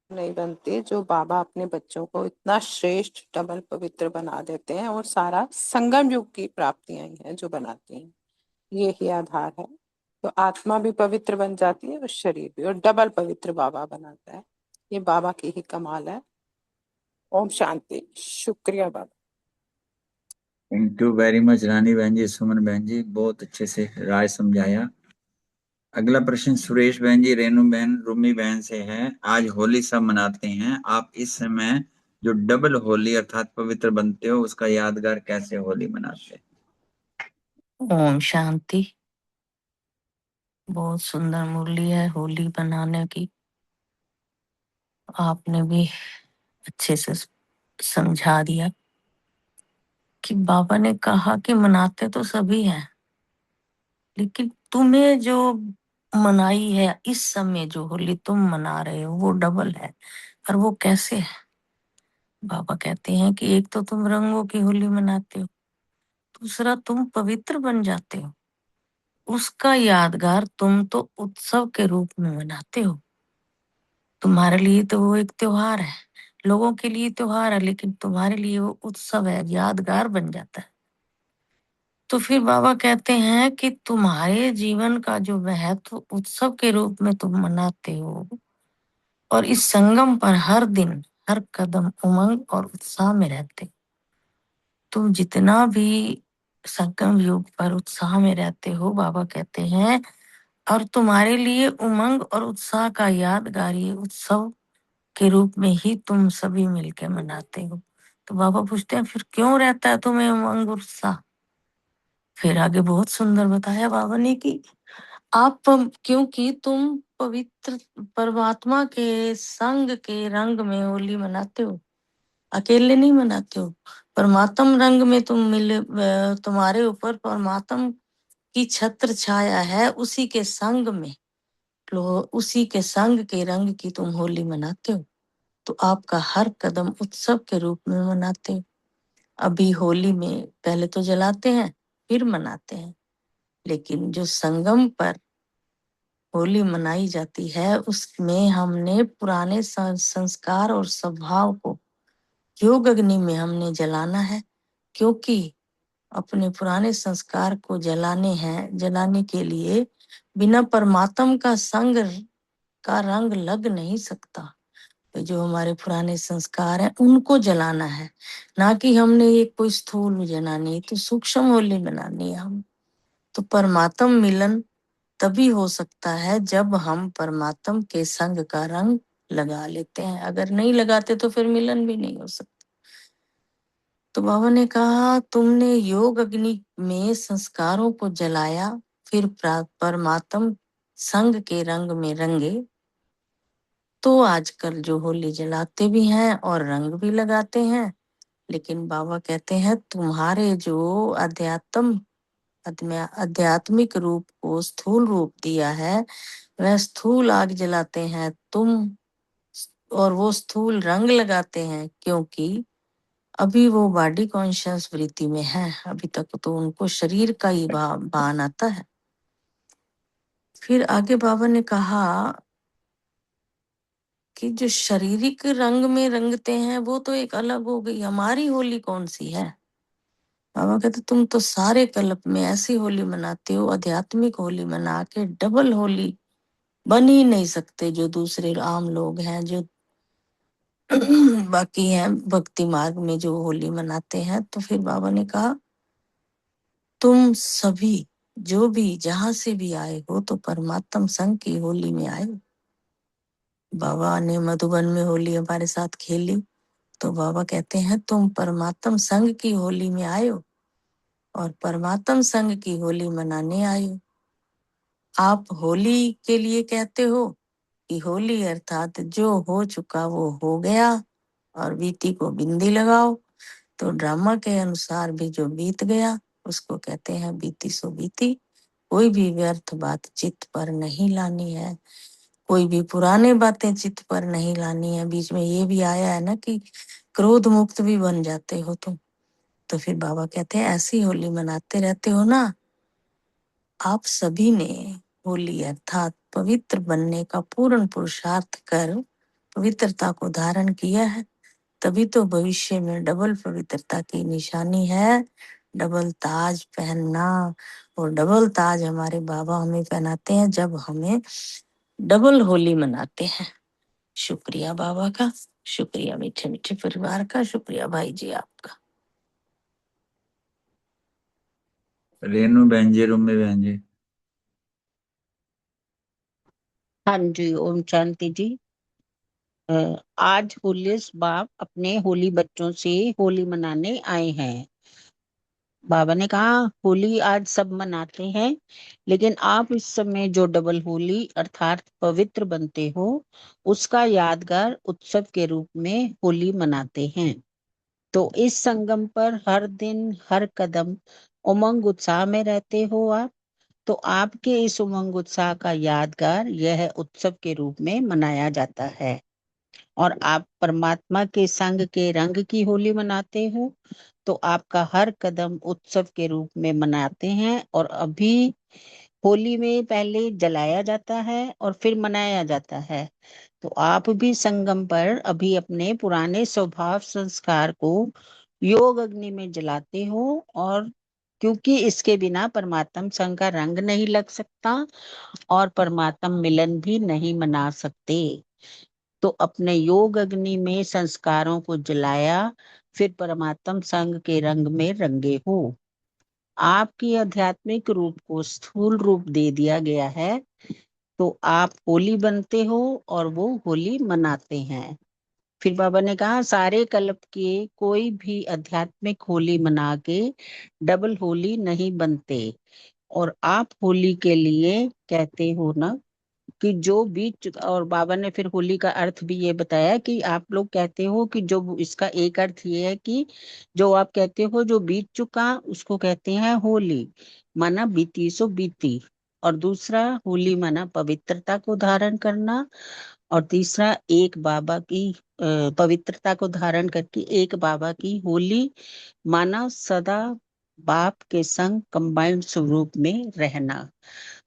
नहीं बनती जो बाबा अपने बच्चों को इतना श्रेष्ठ डबल पवित्र बना देते हैं, और सारा संगम युग की प्राप्तियां ही हैं जो बनाती हैं। ये ही आधार है। तो आत्मा भी पवित्र बन जाती है और शरीर भी, और डबल पवित्र बाबा बनाता है। ये बाबा की ही कमाल है। ओम शांति। शुक्रिया बाबा। थैंक यू वेरी मच रानी बहन जी, सुमन बहन जी, बहुत अच्छे से राय समझाया। अगला प्रश्न सुरेश बहन जी, रेणु बहन, रूमी बहन से है। आज होली सब मनाते हैं, आप इस समय जो डबल होली अर्थात पवित्र बनते हो, उसका यादगार कैसे होली मनाते हैं? ओम शांति। बहुत सुंदर मुरली है होली बनाने की, आपने भी अच्छे से समझा दिया कि बाबा ने कहा कि मनाते तो सभी हैं, लेकिन तुम्हें जो मनाई है इस समय, जो होली तुम मना रहे हो वो डबल है। और वो कैसे है? बाबा कहते हैं कि एक तो तुम रंगों की होली मनाते हो, दूसरा तुम पवित्र बन जाते हो। उसका यादगार तुम तो उत्सव के रूप में मनाते हो। तुम्हारे लिए तो वो एक त्योहार है, लोगों के लिए त्योहार है, लेकिन तुम्हारे लिए वो उत्सव है, यादगार बन जाता है। तो फिर बाबा कहते हैं कि तुम्हारे जीवन का जो महत्व उत्सव के रूप में तुम मनाते हो, और इस संगम पर हर दिन हर कदम उमंग और उत्साह में रहते हो। तुम जितना भी संगम युग पर उत्साह में रहते हो, बाबा कहते हैं, और तुम्हारे लिए उमंग और उत्साह का यादगार ये उत्सव के रूप में ही तुम सभी मिलकर मनाते हो। तो बाबा पूछते हैं, फिर क्यों रहता है तुम्हें उमंग और उत्साह? फिर आगे बहुत सुंदर बताया बाबा ने कि क्योंकि तुम पवित्र परमात्मा के संग के रंग में होली मनाते हो, अकेले नहीं मनाते हो। परमात्म रंग में तुम्हारे ऊपर परमात्म की छत्र छाया है, उसी के संग में, उसी के संग के रंग की तुम होली मनाते हो। तो आपका हर कदम उत्सव के रूप में मनाते हो। अभी होली में पहले तो जलाते हैं, फिर मनाते हैं, लेकिन जो संगम पर होली मनाई जाती है, उसमें हमने पुराने संस्कार और स्वभाव को योग अग्नि में हमने जलाना है, क्योंकि अपने पुराने संस्कार को जलाने के लिए बिना परमात्म का संग का रंग लग नहीं सकता। तो जो हमारे पुराने संस्कार हैं उनको जलाना है, ना कि हमने ये कोई स्थूल जलानी, तो सूक्ष्म होली बनानी है हम। तो परमात्म मिलन तभी हो सकता है जब हम परमात्म के संग का रंग लगा लेते हैं। अगर नहीं लगाते तो फिर मिलन भी नहीं हो सकता। तो बाबा ने कहा, तुमने योग अग्नि में संस्कारों को जलाया, फिर परमात्म संग के रंग में रंगे। तो आजकल जो होली जलाते भी हैं और रंग भी लगाते हैं, लेकिन बाबा कहते हैं तुम्हारे जो आध्यात्मिक रूप को स्थूल रूप दिया है, वह स्थूल आग जलाते हैं तुम, और वो स्थूल रंग लगाते हैं, क्योंकि अभी वो बॉडी कॉन्शियस वृत्ति में है। अभी तक तो उनको शरीर का ही भान आता है। फिर आगे बाबा ने कहा कि जो शारीरिक रंग में रंगते हैं वो तो एक अलग हो गई, हमारी होली कौन सी है? बाबा कहते तुम तो सारे कल्प में ऐसी होली मनाते हो, आध्यात्मिक होली मना के डबल होली बन ही नहीं सकते जो दूसरे आम लोग हैं, जो बाकी हैं भक्ति मार्ग में जो होली मनाते हैं। तो फिर बाबा ने कहा, तुम सभी जो भी जहां से भी आए हो तो परमात्म संग की होली में आए। बाबा ने मधुबन में होली हमारे साथ खेली, तो बाबा कहते हैं तुम परमात्म संग की होली में आए हो और परमात्म संग की होली मनाने आए हो। आप होली के लिए कहते हो कि होली अर्थात जो हो चुका वो हो गया और बीती को बिंदी लगाओ। तो ड्रामा के अनुसार भी जो बीत गया उसको कहते हैं बीती सो बीती। कोई भी व्यर्थ बात चित्त पर नहीं लानी है, कोई भी पुराने बातें चित्त पर नहीं लानी है। बीच में ये भी आया है ना कि क्रोध मुक्त भी बन जाते हो तुम। तो फिर बाबा कहते हैं ऐसी होली मनाते रहते हो ना। आप सभी ने होली अर्थात पवित्र बनने का पूर्ण पुरुषार्थ कर पवित्रता को धारण किया है, तभी तो भविष्य में डबल पवित्रता की निशानी है। डबल ताज पहनना, और डबल ताज हमारे बाबा हमें पहनाते हैं जब हमें डबल होली मनाते हैं। शुक्रिया बाबा का, शुक्रिया मीठे मीठे परिवार का, शुक्रिया भाई जी आपका। रेनू बहन जी, रूम में बहन जी। हाँ जी, ओम शांति जी। आज होलियस बाप अपने होली बच्चों से होली मनाने आए हैं। बाबा ने कहा होली आज सब मनाते हैं, लेकिन आप इस समय जो डबल होली अर्थात पवित्र बनते हो उसका यादगार उत्सव के रूप में होली मनाते हैं। तो इस संगम पर हर दिन हर कदम उमंग उत्साह में रहते हो आप। तो आपके इस उमंग उत्साह का यादगार यह उत्सव के रूप में मनाया जाता है, और आप परमात्मा के संग के रंग की होली मनाते हो। तो आपका हर कदम उत्सव के रूप में मनाते हैं, और अभी होली में पहले जलाया जाता है और फिर मनाया जाता है। तो आप भी संगम पर अभी अपने पुराने स्वभाव संस्कार को योग अग्नि में जलाते हो और क्योंकि इसके बिना परमात्म संग का रंग नहीं लग सकता और परमात्म मिलन भी नहीं मना सकते। तो अपने योग अग्नि में संस्कारों को जलाया, फिर परमात्म संग के रंग में रंगे हो। आपकी आध्यात्मिक रूप को स्थूल रूप दे दिया गया है, तो आप होली बनते हो और वो होली मनाते हैं। फिर बाबा ने कहा सारे कल्प के कोई भी आध्यात्मिक होली मना के डबल होली नहीं बनते। और आप होली के लिए कहते हो ना कि जो बीत चुका, और बाबा ने फिर होली का अर्थ भी ये बताया कि आप लोग कहते हो कि जो, इसका एक अर्थ ये है कि जो आप कहते हो जो बीत चुका उसको कहते हैं होली, माना बीती सो बीती। और दूसरा होली माना पवित्रता को धारण करना। और तीसरा एक बाबा की पवित्रता को धारण करके एक बाबा की होली माना सदा बाप के संग कंबाइंड स्वरूप में रहना।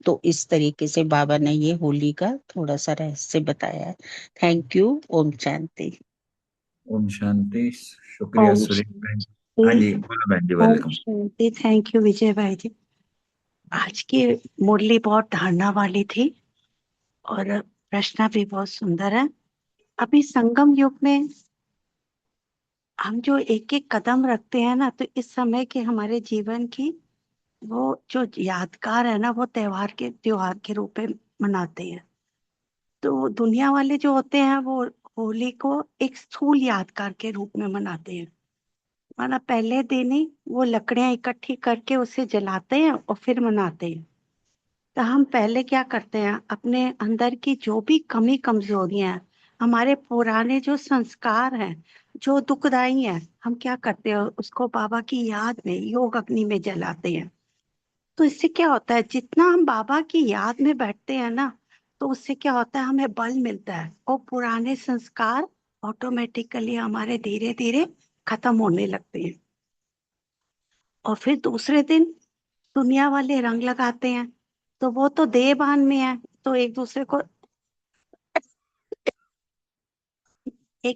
तो इस तरीके से बाबा ने ये होली का थोड़ा सा रहस्य बताया है। Thank you. ओम शांति। ओम शांति। शुक्रिया ओम सुरेश बहन। हाँ शांति। जी बोलो बहन जी, ओम वेलकम। शांति। थैंक यू विजय भाई जी। आज की मुरली बहुत धारणा वाली थी और प्रश्न भी बहुत सुंदर है। अभी संगम युग में हम जो एक एक कदम रखते हैं ना, तो इस समय के हमारे जीवन की वो जो यादगार है ना, वो त्योहार के रूप में मनाते हैं। तो दुनिया वाले जो होते हैं वो होली को एक स्थूल यादगार के रूप में मनाते हैं। माना पहले दिन ही वो लकड़ियां इकट्ठी करके उसे जलाते हैं और फिर मनाते हैं। तो हम पहले क्या करते हैं, अपने अंदर की जो भी कमी कमजोरियां हैं, हमारे पुराने जो संस्कार हैं जो दुखदाई हैं, हम क्या करते हैं, उसको बाबा की याद में योग अग्नि में जलाते हैं। तो इससे क्या होता है, जितना हम बाबा की याद में बैठते हैं ना, तो उससे क्या होता है, हमें बल मिलता है और पुराने संस्कार ऑटोमेटिकली हमारे धीरे धीरे खत्म होने लगते हैं। और फिर दूसरे दिन दुनिया वाले रंग लगाते हैं, तो वो तो देहभान में है, तो एक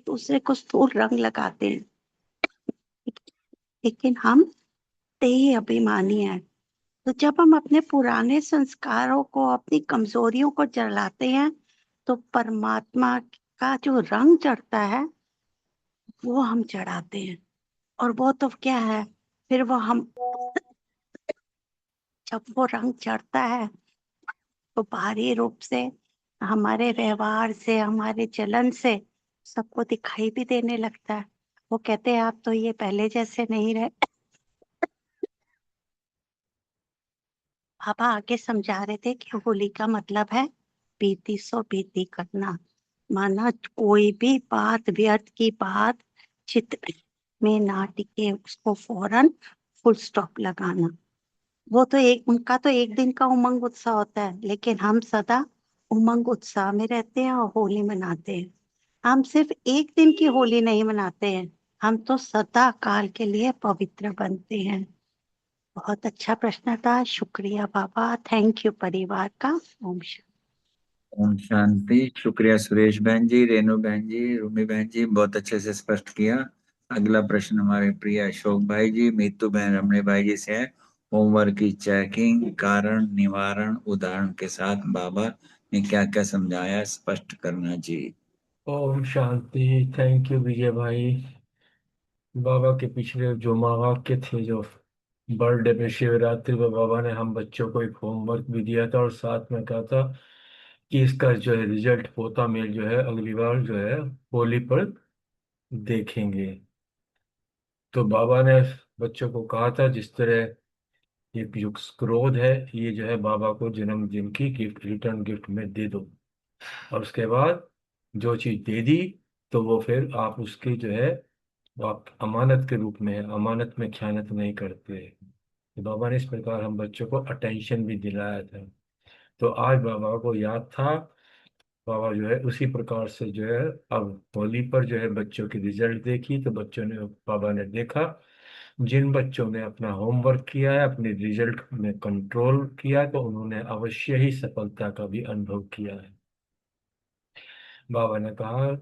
दूसरे को स्थूल रंग लगाते हैं। लेकिन हम देह अभिमानी हैं, तो जब हम अपने पुराने संस्कारों को, अपनी कमजोरियों को जलाते हैं, तो परमात्मा का जो रंग चढ़ता है वो हम चढ़ाते हैं। और वो तो क्या है, फिर वो हम, जब वो रंग चढ़ता है तो बाहरी रूप से, हमारे व्यवहार से, हमारे चलन से सबको दिखाई भी देने लगता है। वो कहते हैं आप तो ये पहले जैसे नहीं रहे। पापा आगे समझा रहे थे कि होली का मतलब है बीती सो बीती करना। माना कोई भी बात, व्यर्थ की बात चित्त में ना टिके, उसको फौरन फुल स्टॉप लगाना। वो तो उनका तो एक दिन का उमंग उत्साह होता है, लेकिन हम सदा उमंग उत्साह में रहते हैं और होली मनाते हैं। हम सिर्फ एक दिन की होली नहीं मनाते हैं, हम तो सदा काल के लिए पवित्र बनते हैं। बहुत अच्छा प्रश्न था, शुक्रिया बाबा। थैंक यू परिवार का। ओम शांति। ओम शांति। शुक्रिया सुरेश बहन जी, रेणु बहन जी, रूमी बहन जी, बहुत अच्छे से स्पष्ट किया। अगला प्रश्न हमारे प्रिय अशोक भाई जी, मीतू बहन, रमणी भाई जी से है। होमवर्क की चेकिंग, कारण निवारण उदाहरण के साथ बाबा ने क्या क्या समझाया, स्पष्ट करना जी। ओम शांति। थैंक यू विजय भाई। बाबा के पिछले जो महावाक्य थे, जो बर्थडे पे शिवरात्रि पे बाबा ने हम बच्चों को एक होमवर्क भी दिया था और साथ में कहा था कि इसका जो है रिजल्ट पोता मेल जो है अगली बार जो है होली पर देखेंगे। तो बाबा ने बच्चों को कहा था जिस तरह ये जो क्रोध है, ये जो है बाबा को जन्मदिन की गिफ्ट, रिटर्न गिफ्ट में दे दो। और उसके बाद जो चीज दे दी, तो वो फिर आप उसकी जो है वो आप अमानत के रूप में है, अमानत में खयानत नहीं करते। तो बाबा ने इस प्रकार हम बच्चों को अटेंशन भी दिलाया था। तो आज बाबा को याद था, बाबा जो है उसी प्रकार से जो है अब होली पर जो है बच्चों की रिजल्ट देखी, तो बच्चों ने, बाबा ने देखा जिन बच्चों ने अपना होमवर्क किया है, अपने रिजल्ट में कंट्रोल किया है, तो उन्होंने अवश्य ही सफलता का भी अनुभव किया है। बाबा ने कहा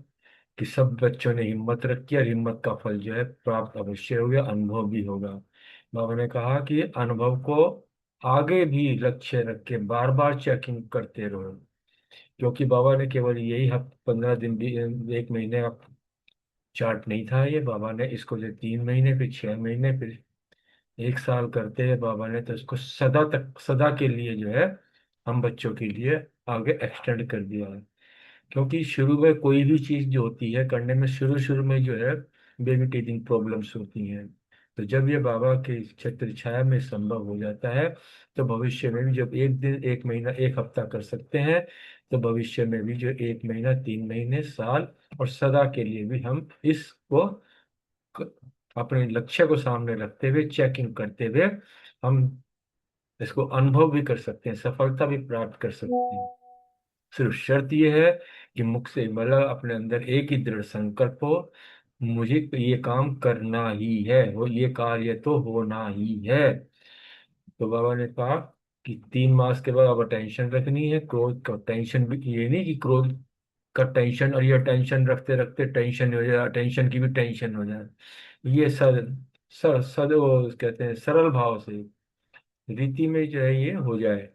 कि सब बच्चों ने हिम्मत रखी और हिम्मत का फल जो है प्राप्त अवश्य होगा, अनुभव भी होगा। बाबा ने कहा कि अनुभव को आगे भी लक्ष्य रख के बार बार चेकिंग करते रहो। क्योंकि बाबा ने केवल यही 15 दिन भी, 1 महीने का चार्ट नहीं था ये। बाबा ने इसको जो 3 महीने, फिर 6 महीने, फिर 1 साल करते हैं बाबा ने, तो इसको सदा तक, सदा के लिए जो है हम बच्चों के लिए आगे एक्सटेंड कर दिया है। क्योंकि शुरू में कोई भी चीज जो होती है करने में, शुरू शुरू में जो है बेबी टीथिंग प्रॉब्लम्स होती हैं। तो जब ये बाबा के छत्र छाया में संभव हो जाता है, तो भविष्य में भी जब 1 दिन, 1 महीना, 1 हफ्ता कर सकते हैं, तो भविष्य में भी जो 1 महीना, 3 महीने, साल और सदा के लिए भी हम इसको क- अपने लक्ष्य को सामने रखते हुए, चेकिंग करते हुए, हम इसको अनुभव भी कर सकते हैं, सफलता भी प्राप्त कर सकते हैं। सिर्फ शर्त यह है कि मुख से, मतलब अपने अंदर एक ही दृढ़ संकल्प हो, मुझे ये काम करना ही है, वो ये कार्य तो होना ही है। तो बाबा ने कहा कि 3 मास के बाद अब टेंशन रखनी है, क्रोध का टेंशन भी, ये नहीं कि क्रोध का टेंशन और ये टेंशन रखते रखते टेंशन हो जाए, टेंशन की भी टेंशन हो जाए। ये सद वो कहते हैं सरल भाव से रीति में जो है ये हो जाए।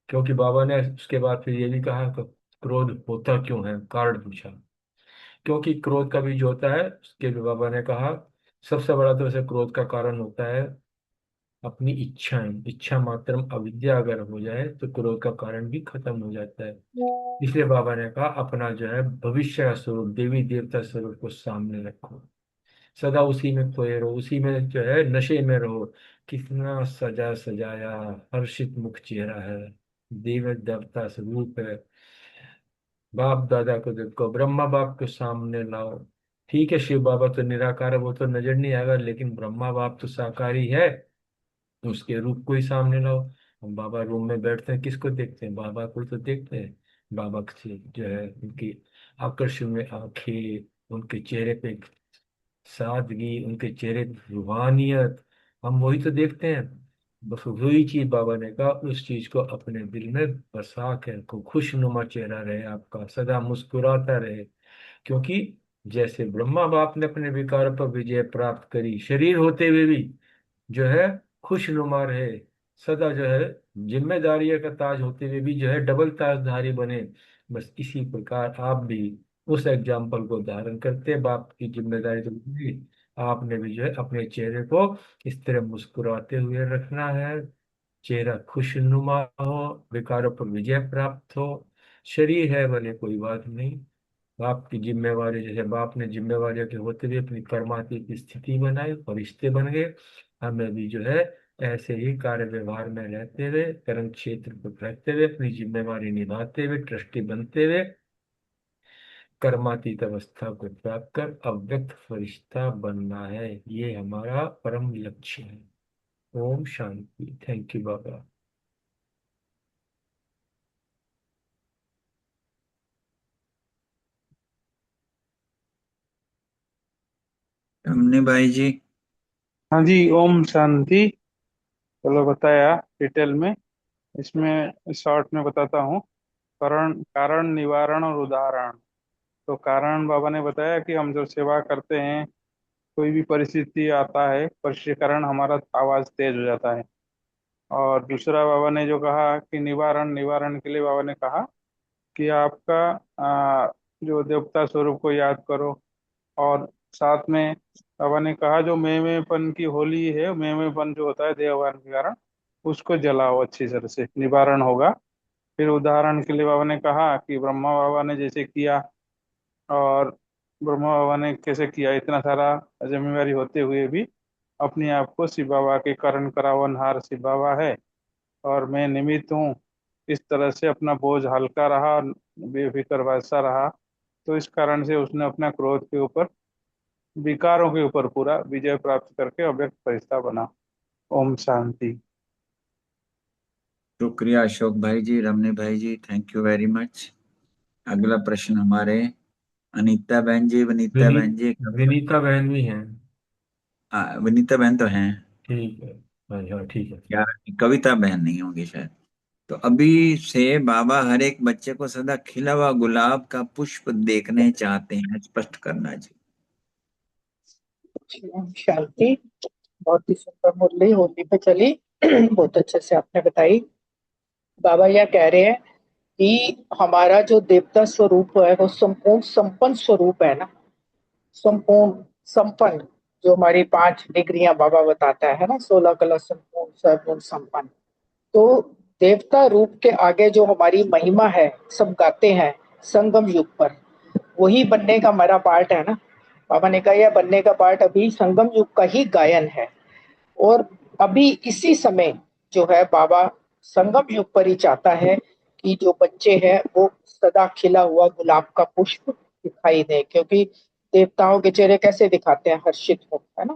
क्योंकि बाबा ने उसके बाद फिर ये भी कहा कि क्रोध होता क्यों है, कारण पूछा। क्योंकि क्रोध का बीज होता है, उसके भी बाबा ने कहा सबसे बड़ा तो वैसे क्रोध का कारण होता है अपनी इच्छाएं। इच्छा मात्रम अविद्या अगर हो जाए तो क्रोध का कारण भी खत्म हो जाता है। इसलिए बाबा ने कहा अपना जो है भविष्य का स्वरूप, देवी देवता स्वरूप को सामने रखो, सदा उसी में खोए रहो, उसी में जो है नशे में रहो। कितना सजा सजाया हर्षित मुख चेहरा है, देव देवता स्वरूप है। बाप दादा को देखो, ब्रह्मा बाप को सामने लाओ। ठीक है, शिव बाबा तो निराकार है, वो तो नजर नहीं आएगा, लेकिन ब्रह्मा बाप तो साकारी है, तो उसके रूप को ही सामने लाओ। हम बाबा रूम में बैठते हैं, किसको देखते हैं? बाबा को तो देखते हैं। बाबा से जो है उनकी आकर्षण में आंखें, उनके चेहरे पे सादगी, उनके चेहरे पे रूहानियत, हम वही तो देखते हैं। बस वही चीज बाबा ने कहा, उस चीज को अपने दिल में बसा के रखो, खुशनुमा चेहरा रहे आपका, सदा मुस्कुराता रहे। क्योंकि जैसे ब्रह्मा बाप ने अपने विकार पर विजय प्राप्त करी, शरीर होते हुए भी जो है खुशनुमा रहे, सदा जो है जिम्मेदारियों का ताज होते हुए भी जो है डबल ताजधारी बने। बस इसी प्रकार आप भी उस एग्जाम्पल को धारण करते, बाप की जिम्मेदारी तो भी आपने भी जो है अपने चेहरे को इस तरह मुस्कुराते हुए रखना है। चेहरा खुशनुमा हो, विकारों पर विजय प्राप्त हो। शरीर है भले, कोई बात नहीं, बाप की जिम्मेवारी, जैसे बाप ने जिम्मेवारियों के होते हुए अपनी कर्माती की स्थिति बनाई, फरिश्ते बन गए, हमें भी जो है ऐसे ही कार्य व्यवहार में रहते हुए, कर्म क्षेत्र पर रहते हुए, अपनी जिम्मेवारी निभाते हुए, ट्रस्टी बनते हुए, कर्मातीत अवस्था को प्राप्त कर अव्यक्त फरिश्ता बनना है। ये हमारा परम लक्ष्य है। ओम शांति। थैंक यू बाबा। हमने भाई जी। हाँ जी, ओम शांति। चलो बताया डिटेल में। इसमें शॉर्ट में बताता हूँ। कारण कारण निवारण और उदाहरण। तो कारण बाबा ने बताया कि हम जो सेवा करते हैं, कोई भी परिस्थिति आता है, परिस्थिति के कारण हमारा आवाज तेज हो जाता है। और दूसरा बाबा ने जो कहा कि निवारण, निवारण के लिए बाबा ने कहा कि आपका जो देवता स्वरूप को याद करो। और साथ में बाबा ने कहा जो मेवेपन की होली है, मेवेपन जो होता है देहभान के कारण, उसको जलाओ, अच्छी तरह से निवारण होगा। फिर उदाहरण के लिए बाबा ने कहा कि ब्रह्मा बाबा ने जैसे किया, और ब्रह्मा बाबा ने कैसे किया, इतना सारा जिम्मेवारी होते हुए भी अपने आप को शिव बाबा के करण करावनहार शिव बाबा है और मैं निमित्त हूँ, इस तरह से अपना बोझ हल्का रहा और बेफिक्र वैसा रहा। तो इस कारण से उसने अपना क्रोध के ऊपर, विकारों के ऊपर पूरा विजय प्राप्त करके अव्यक्त फरिश्ता बना। ओम शांति। शुक्रिया अशोक भाई जी, रमनी भाई ji, thank you very much. अगला प्रश्न हमारे अनीता बहन जी। वनीता विनी बहन जी। विनीता बहन भी हैं। वनीता बहन तो हैं, ठीक है। हाँ हाँ, ठीक है। या कविता बहन नहीं होंगी शायद। तो अभी से बाबा हर एक बच्चे को सदा खिला हुआ गुलाब का पुष्प देखने चाहते हैं, स्पष्ट करना जी। ओम शांति। बहुत ही सुंदर मुरली होली पे चली। बहुत अच्छे से आपने बताई। बाबा यह कह रहे हैं कि हमारा जो देवता स्वरूप है वो संपूर्ण संपन्न स्वरूप है ना, संपूर्ण संपन्न। जो हमारी 5 डिग्रियां बाबा बताता है ना, 16 कला संपूर्ण सर्वगुण संपन्न। तो देवता रूप के आगे जो हमारी महिमा है, सब गाते हैं संगम युग पर। वही बनने का हमारा पार्ट है ना। बाबा ने कहा यह बनने का पार्ट अभी संगम युग का ही गायन है। और अभी इसी समय जो है बाबा संगम युग पर ही चाहता है कि जो बच्चे हैं वो सदा खिला हुआ गुलाब का पुष्प दिखाई दे, क्योंकि देवताओं के चेहरे कैसे दिखाते हैं, हर्षित हो, है ना।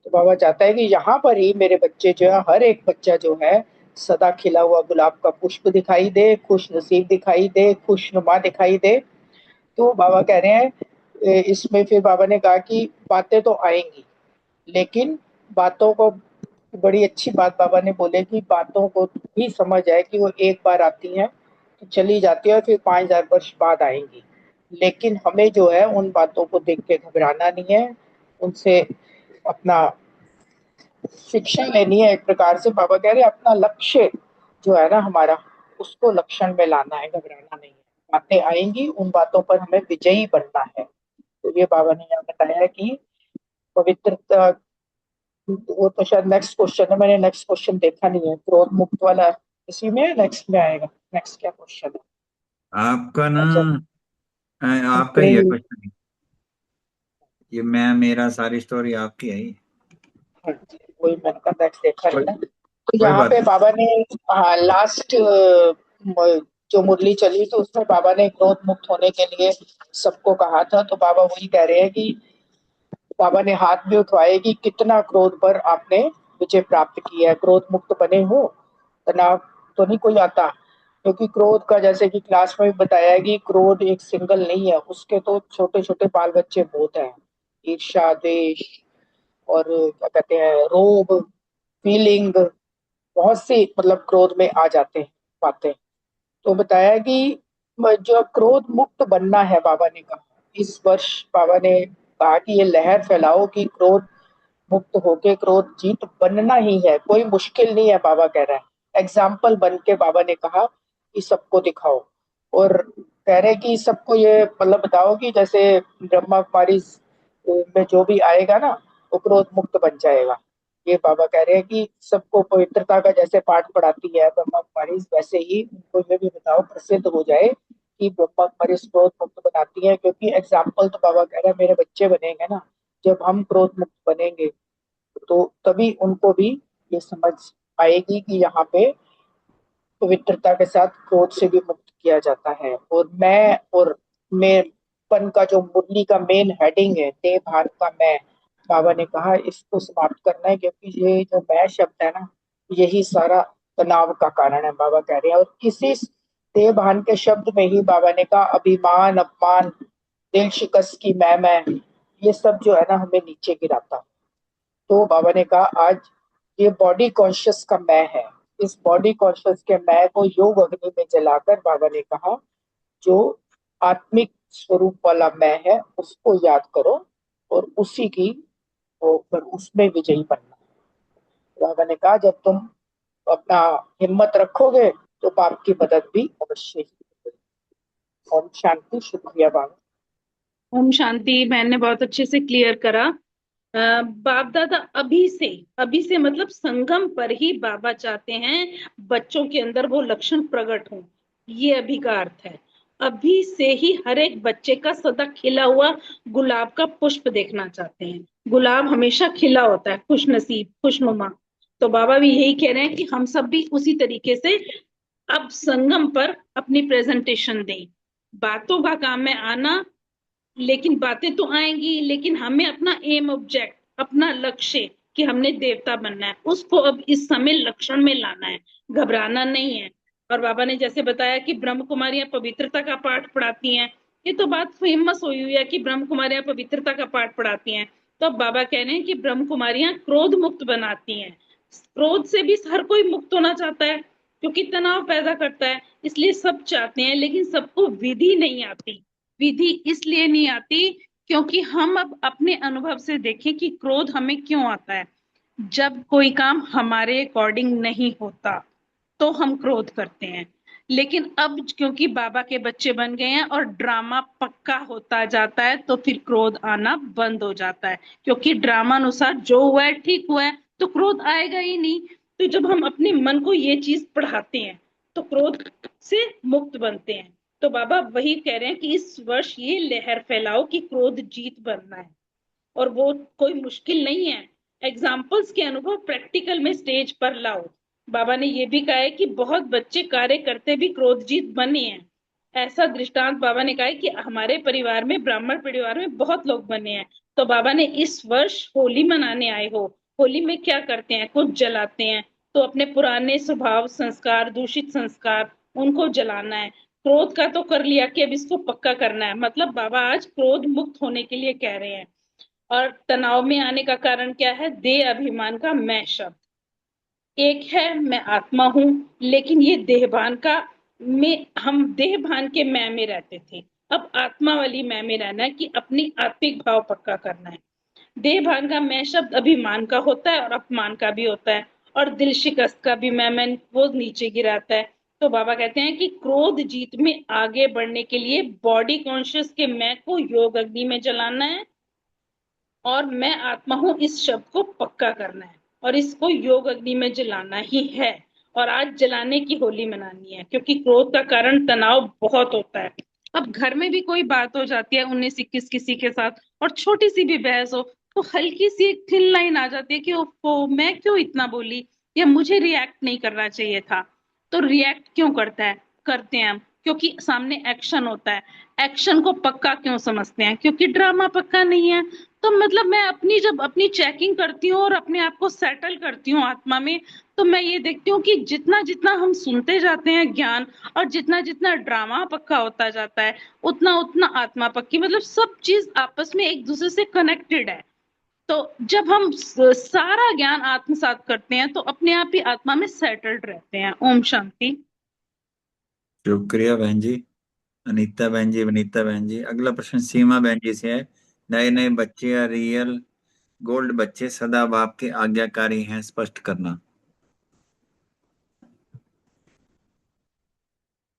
तो बाबा चाहता है कि यहाँ पर ही मेरे बच्चे जो है, हर एक बच्चा जो है सदा खिला हुआ गुलाब का पुष्प दिखाई दे, खुश नसीब दिखाई दे, खुशनुमा दिखाई दे। तो बाबा कह रहे हैं इसमें फिर बाबा ने कहा कि बातें तो आएंगी, लेकिन बातों को, बड़ी अच्छी बात बाबा ने बोले कि बातों को भी समझ आए कि वो एक बार आती हैं तो चली जाती है और फिर 5000 वर्ष बाद आएंगी। लेकिन हमें जो है उन बातों को देख के घबराना नहीं है, उनसे अपना शिक्षा लेनी है। एक प्रकार से बाबा कह रहे हैं अपना लक्ष्य जो है ना हमारा, उसको लक्षण में लाना है, घबराना नहीं है। बातें आएंगी, उन बातों पर हमें विजयी बनना है। तो ये बाबा ने यहाँ बताया कि पवित्रता, वो तो शायद नेक्स्ट क्वेश्चन है, मैंने नेक्स्ट क्वेश्चन देखा नहीं है, क्रोध मुक्त वाला इसी में है, नेक्स्ट में आएगा। नेक्स्ट क्या क्वेश्चन है? आपका ना अच्छा, आपका ही है प्रेम। क्वेश्चन। ये मैं मेरा सारी स्टोरी आपकी है ही। हाँ जी, वही मैंने कहा नेक्स्ट देखा कोई नहीं ना। तो कोई यहाँ बात पे बाबा ने लास्ट जो मुरली चली तो उसमें बाबा ने क्रोध मुक्त होने के लिए सबको कहा था। तो बाबा वही कह रहे हैं कि बाबा ने हाथ भी उठवाए कि कितना क्रोध पर आपने विजय प्राप्त किया है, क्रोध मुक्त बने हो, तनाव तो नहीं कोई आता। क्योंकि क्रोध का, जैसे कि क्लास में भी बताया है कि क्रोध एक सिंगल नहीं है, उसके तो छोटे छोटे बाल बच्चे बहुत हैं। ईर्ष्या, द्वेष और क्या कहते हैं, रोब, फीलिंग, बहुत सी मतलब क्रोध में आ जाते हैं बातें। तो बताया कि जो क्रोध मुक्त बनना है, बाबा ने कहा इस वर्ष, बाबा ने कहा कि ये लहर फैलाओ कि क्रोध मुक्त होके क्रोध जीत बनना ही है, कोई मुश्किल नहीं है। बाबा कह रहा है एग्जाम्पल बन के, बाबा ने कहा कि सबको दिखाओ। और कह रहे कि सबको ये मतलब बताओ कि जैसे ब्रह्मा कुमारी में जो भी आएगा ना वो क्रोध मुक्त बन जाएगा। ये बाबा कह रहे हैं कि सबको पवित्रता का जैसे पाठ पढ़ाती है ब्रह्मा कुमारी, वैसे ही उनको ये भी बताओ, प्रसिद्ध हो जाए कि ब्रह्मा कुमारी क्रोध मुक्त बनाती है। क्योंकि एग्जाम्पल तो बाबा कह रहे हैं मेरे बच्चे बनेंगे ना, जब हम क्रोध मुक्त बनेंगे तो तभी उनको भी ये समझ आएगी कि यहाँ पे पवित्रता के साथ क्रोध से भी मुक्त किया जाता है। और मैं और मेंपन का जो मुरली का मेन हेडिंग है, देह भान का मैं, बाबा ने कहा इसको समाप्त करना है, क्योंकि ये जो मैं शब्द है ना, यही सारा तनाव का कारण है, बाबा कह रहे हैं। और इसी देह भान के शब्द में ही बाबा ने कहा अभिमान, अपमान, दिल शिकस्त की मैं, ये सब जो है ना हमें नीचे गिराता। तो बाबा ने कहा आज ये बॉडी कॉन्शियस का मैं है, इस बॉडी कॉन्शियस के मैं को योग अग्नि में जलाकर, बाबा ने कहा जो आत्मिक स्वरूप वाला मैं है उसको याद करो और उसी की वो पर उसमें विजयी बनना। बाबा ने कहा जब तुम अपना हिम्मत रखोगे तो बाप की मदद भी अवश्य ही होगी। ओम शांति। शुक्रिया बाबा। ओम शांति। मैंने बहुत अच्छे से क्लियर करा। बाप दादा अभी से मतलब संगम पर ही बाबा चाहते हैं बच्चों के अंदर वो लक्षण प्रकट हो। ये अभी का अर्थ है। अभी से ही हर एक बच्चे का सदा खिला हुआ गुलाब का पुष्प देखना चाहते हैं। गुलाब हमेशा खिला होता है, खुश नसीब, खुशनुमा। तो बाबा भी यही कह रहे हैं कि हम सब भी उसी तरीके से अब संगम पर अपनी प्रेजेंटेशन दें। बातों का काम है आना, लेकिन बातें तो आएंगी, लेकिन हमें अपना एम ऑब्जेक्ट, अपना लक्ष्य कि हमने देवता बनना है, उसको अब इस समय लक्षण में लाना है, घबराना नहीं है। और बाबा ने जैसे बताया कि ब्रह्म कुमारियां पवित्रता का पाठ पढ़ाती हैं, ये तो बात फेमस हुई हुई है कि ब्रह्म कुमारियां पवित्रता का पाठ पढ़ाती हैं। तो अब बाबा कह रहे हैं कि ब्रह्म कुमारियां क्रोध मुक्त बनाती हैं। क्रोध से भी हर कोई मुक्त होना चाहता है, क्योंकि तनाव पैदा करता है, इसलिए सब चाहते हैं, लेकिन सबको विधि नहीं आती। विधि इसलिए नहीं आती क्योंकि हम अब अपने अनुभव से देखें कि क्रोध हमें क्यों आता है। जब कोई काम हमारे अकॉर्डिंग नहीं होता तो हम क्रोध करते हैं, लेकिन अब क्योंकि बाबा के बच्चे बन गए हैं और ड्रामा पक्का होता जाता है तो फिर क्रोध आना बंद हो जाता है, क्योंकि ड्रामा अनुसार जो हुआ है ठीक हुआ है तो क्रोध आएगा ही नहीं। तो जब हम अपने मन को ये चीज पढ़ाते हैं तो क्रोध से मुक्त बनते हैं। तो बाबा वही कह रहे हैं कि इस वर्ष ये लहर फैलाओ कि क्रोध जीत बनना है, और वो कोई मुश्किल नहीं है। एग्जाम्पल्स के अनुभव प्रैक्टिकल में स्टेज पर लाओ। बाबा ने ये भी कहा है कि बहुत बच्चे कार्य करते भी क्रोध जीत बने हैं। ऐसा दृष्टांत बाबा ने कहा है कि हमारे परिवार में, ब्राह्मण परिवार में बहुत लोग बने हैं। तो बाबा ने इस वर्ष होली मनाने आए हो, होली में क्या करते हैं, कुछ जलाते हैं, तो अपने पुराने स्वभाव संस्कार, दूषित संस्कार, उनको जलाना है। क्रोध का तो कर लिया कि अब इसको पक्का करना है, मतलब बाबा आज क्रोध मुक्त होने के लिए कह रहे हैं। और तनाव में आने का कारण क्या है, देह अभिमान का मैं शब्द। एक है मैं आत्मा हूं, लेकिन ये देहभान का में, हम देहभान के मैं में रहते थे, अब आत्मा वाली मैं में रहना है कि अपनी आत्मिक भाव पक्का करना है। देहभान का मैं शब्द अभिमान का होता है और अपमान का भी होता है, और दिल शिकस्त का भी मैं वो नीचे गिराता है। तो बाबा कहते हैं कि क्रोध जीत में आगे बढ़ने के लिए बॉडी कॉन्शियस के मैं को योग अग्नि में जलाना है, और मैं आत्मा हूं इस शब्द को पक्का करना है, और इसको योग अग्नि में जलाना ही है। और आज जलाने की होली मनानी है, क्योंकि क्रोध का कारण तनाव बहुत होता है। अब घर में भी कोई बात हो जाती है 19-21 किसी के साथ, और छोटी सी भी बहस हो तो हल्की सी एक थिन लाइन आ जाती है कि ओफो मैं क्यों इतना बोली, या मुझे रिएक्ट नहीं करना चाहिए था। तो रिएक्ट क्यों करते हैं हम, क्योंकि सामने एक्शन होता है। एक्शन को पक्का क्यों समझते हैं, क्योंकि ड्रामा पक्का नहीं है। तो मतलब मैं जब अपनी चेकिंग करती हूँ और अपने आप को सेटल करती हूँ आत्मा में, तो मैं ये देखती हूँ कि जितना जितना हम सुनते जाते हैं ज्ञान, और जितना जितना ड्रामा पक्का होता जाता है, उतना उतना आत्मा पक्की, मतलब सब चीज आपस में एक दूसरे से कनेक्टेड है। तो जब हम सारा ज्ञान आत्मसात करते हैं तो अपने आप ही आत्मा में सेटल्ड रहते हैं। ओम शांति। शुक्रिया बहन जी, अनीता बहन जी, वनीता बहन जी। अगला प्रश्न सीमा बहन जी से है। नए नए बच्चे या रियल गोल्ड बच्चे सदा बाप के आज्ञाकारी हैं, स्पष्ट करना।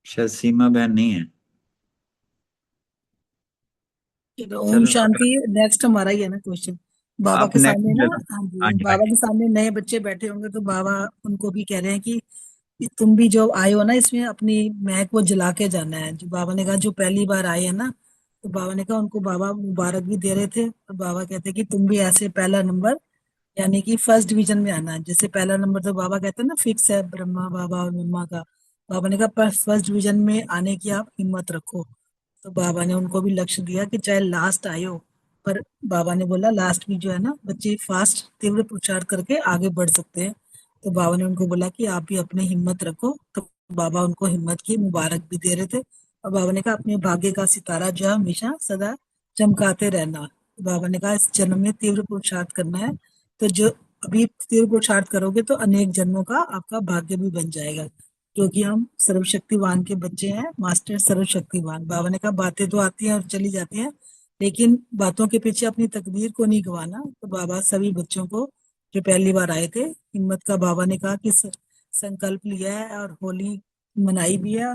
शायद सीमा बहन नहीं है। चलो ओम चलो शांति। नेक्स्ट हमारा ही है ना क्वेश्चन। बाबा आप के नेक्स्ट सामने ना, ले लो। हाँ हाँ जी, जी, हाँ बाबा जी। के सामने नए बच्चे बैठे होंगे तो बाबा उनको भी कह रहे हैं कि तुम भी जो आए हो ना, इसमें अपनी महक को जला के जाना है। जो बाबा ने कहा जो पहली बार आए हैं ना, तो बाबा ने कहा उनको बाबा मुबारक भी दे रहे थे। तो बाबा कहते हैं कि तुम भी ऐसे पहला नंबर, यानी कि फर्स्ट डिवीजन में आना है। जैसे पहला नंबर तो बाबा कहते हैं ना फिक्स है ब्रह्मा बाबा और मम्मा का। बाबा ने कहा पर फर्स्ट डिवीजन में आने की आप हिम्मत रखो। तो बाबा ने उनको भी लक्ष्य दिया कि चाहे लास्ट आए हो, पर बाबा ने बोला लास्ट भी जो है ना, बच्चे फास्ट तीव्र पुरुषार्थ करके आगे बढ़ सकते हैं। तो बाबा ने उनको बोला कि आप भी अपनी हिम्मत रखो। तो बाबा उनको हिम्मत की मुबारक भी दे रहे थे। और बाबा ने कहा अपने भाग्य का सितारा जो है हमेशा सदा चमकाते रहना। तो बाबा ने कहा इस जन्म में तीव्र पुरुषार्थ करना है। तो जो अभी तीव्र पुरुषार्थ करोगे तो अनेक जन्मों का आपका भाग्य भी बन जाएगा, क्योंकि हम सर्वशक्तिवान के बच्चे हैं, मास्टर सर्वशक्तिवान। बाबा ने कहा बातें तो आती हैं और चली जाती हैं, लेकिन बातों के पीछे अपनी तकदीर को नहीं गंवाना। तो बाबा सभी बच्चों को जो पहली बार आए थे हिम्मत का, बाबा ने कहा कि संकल्प लिया है और होली मनाई भी है।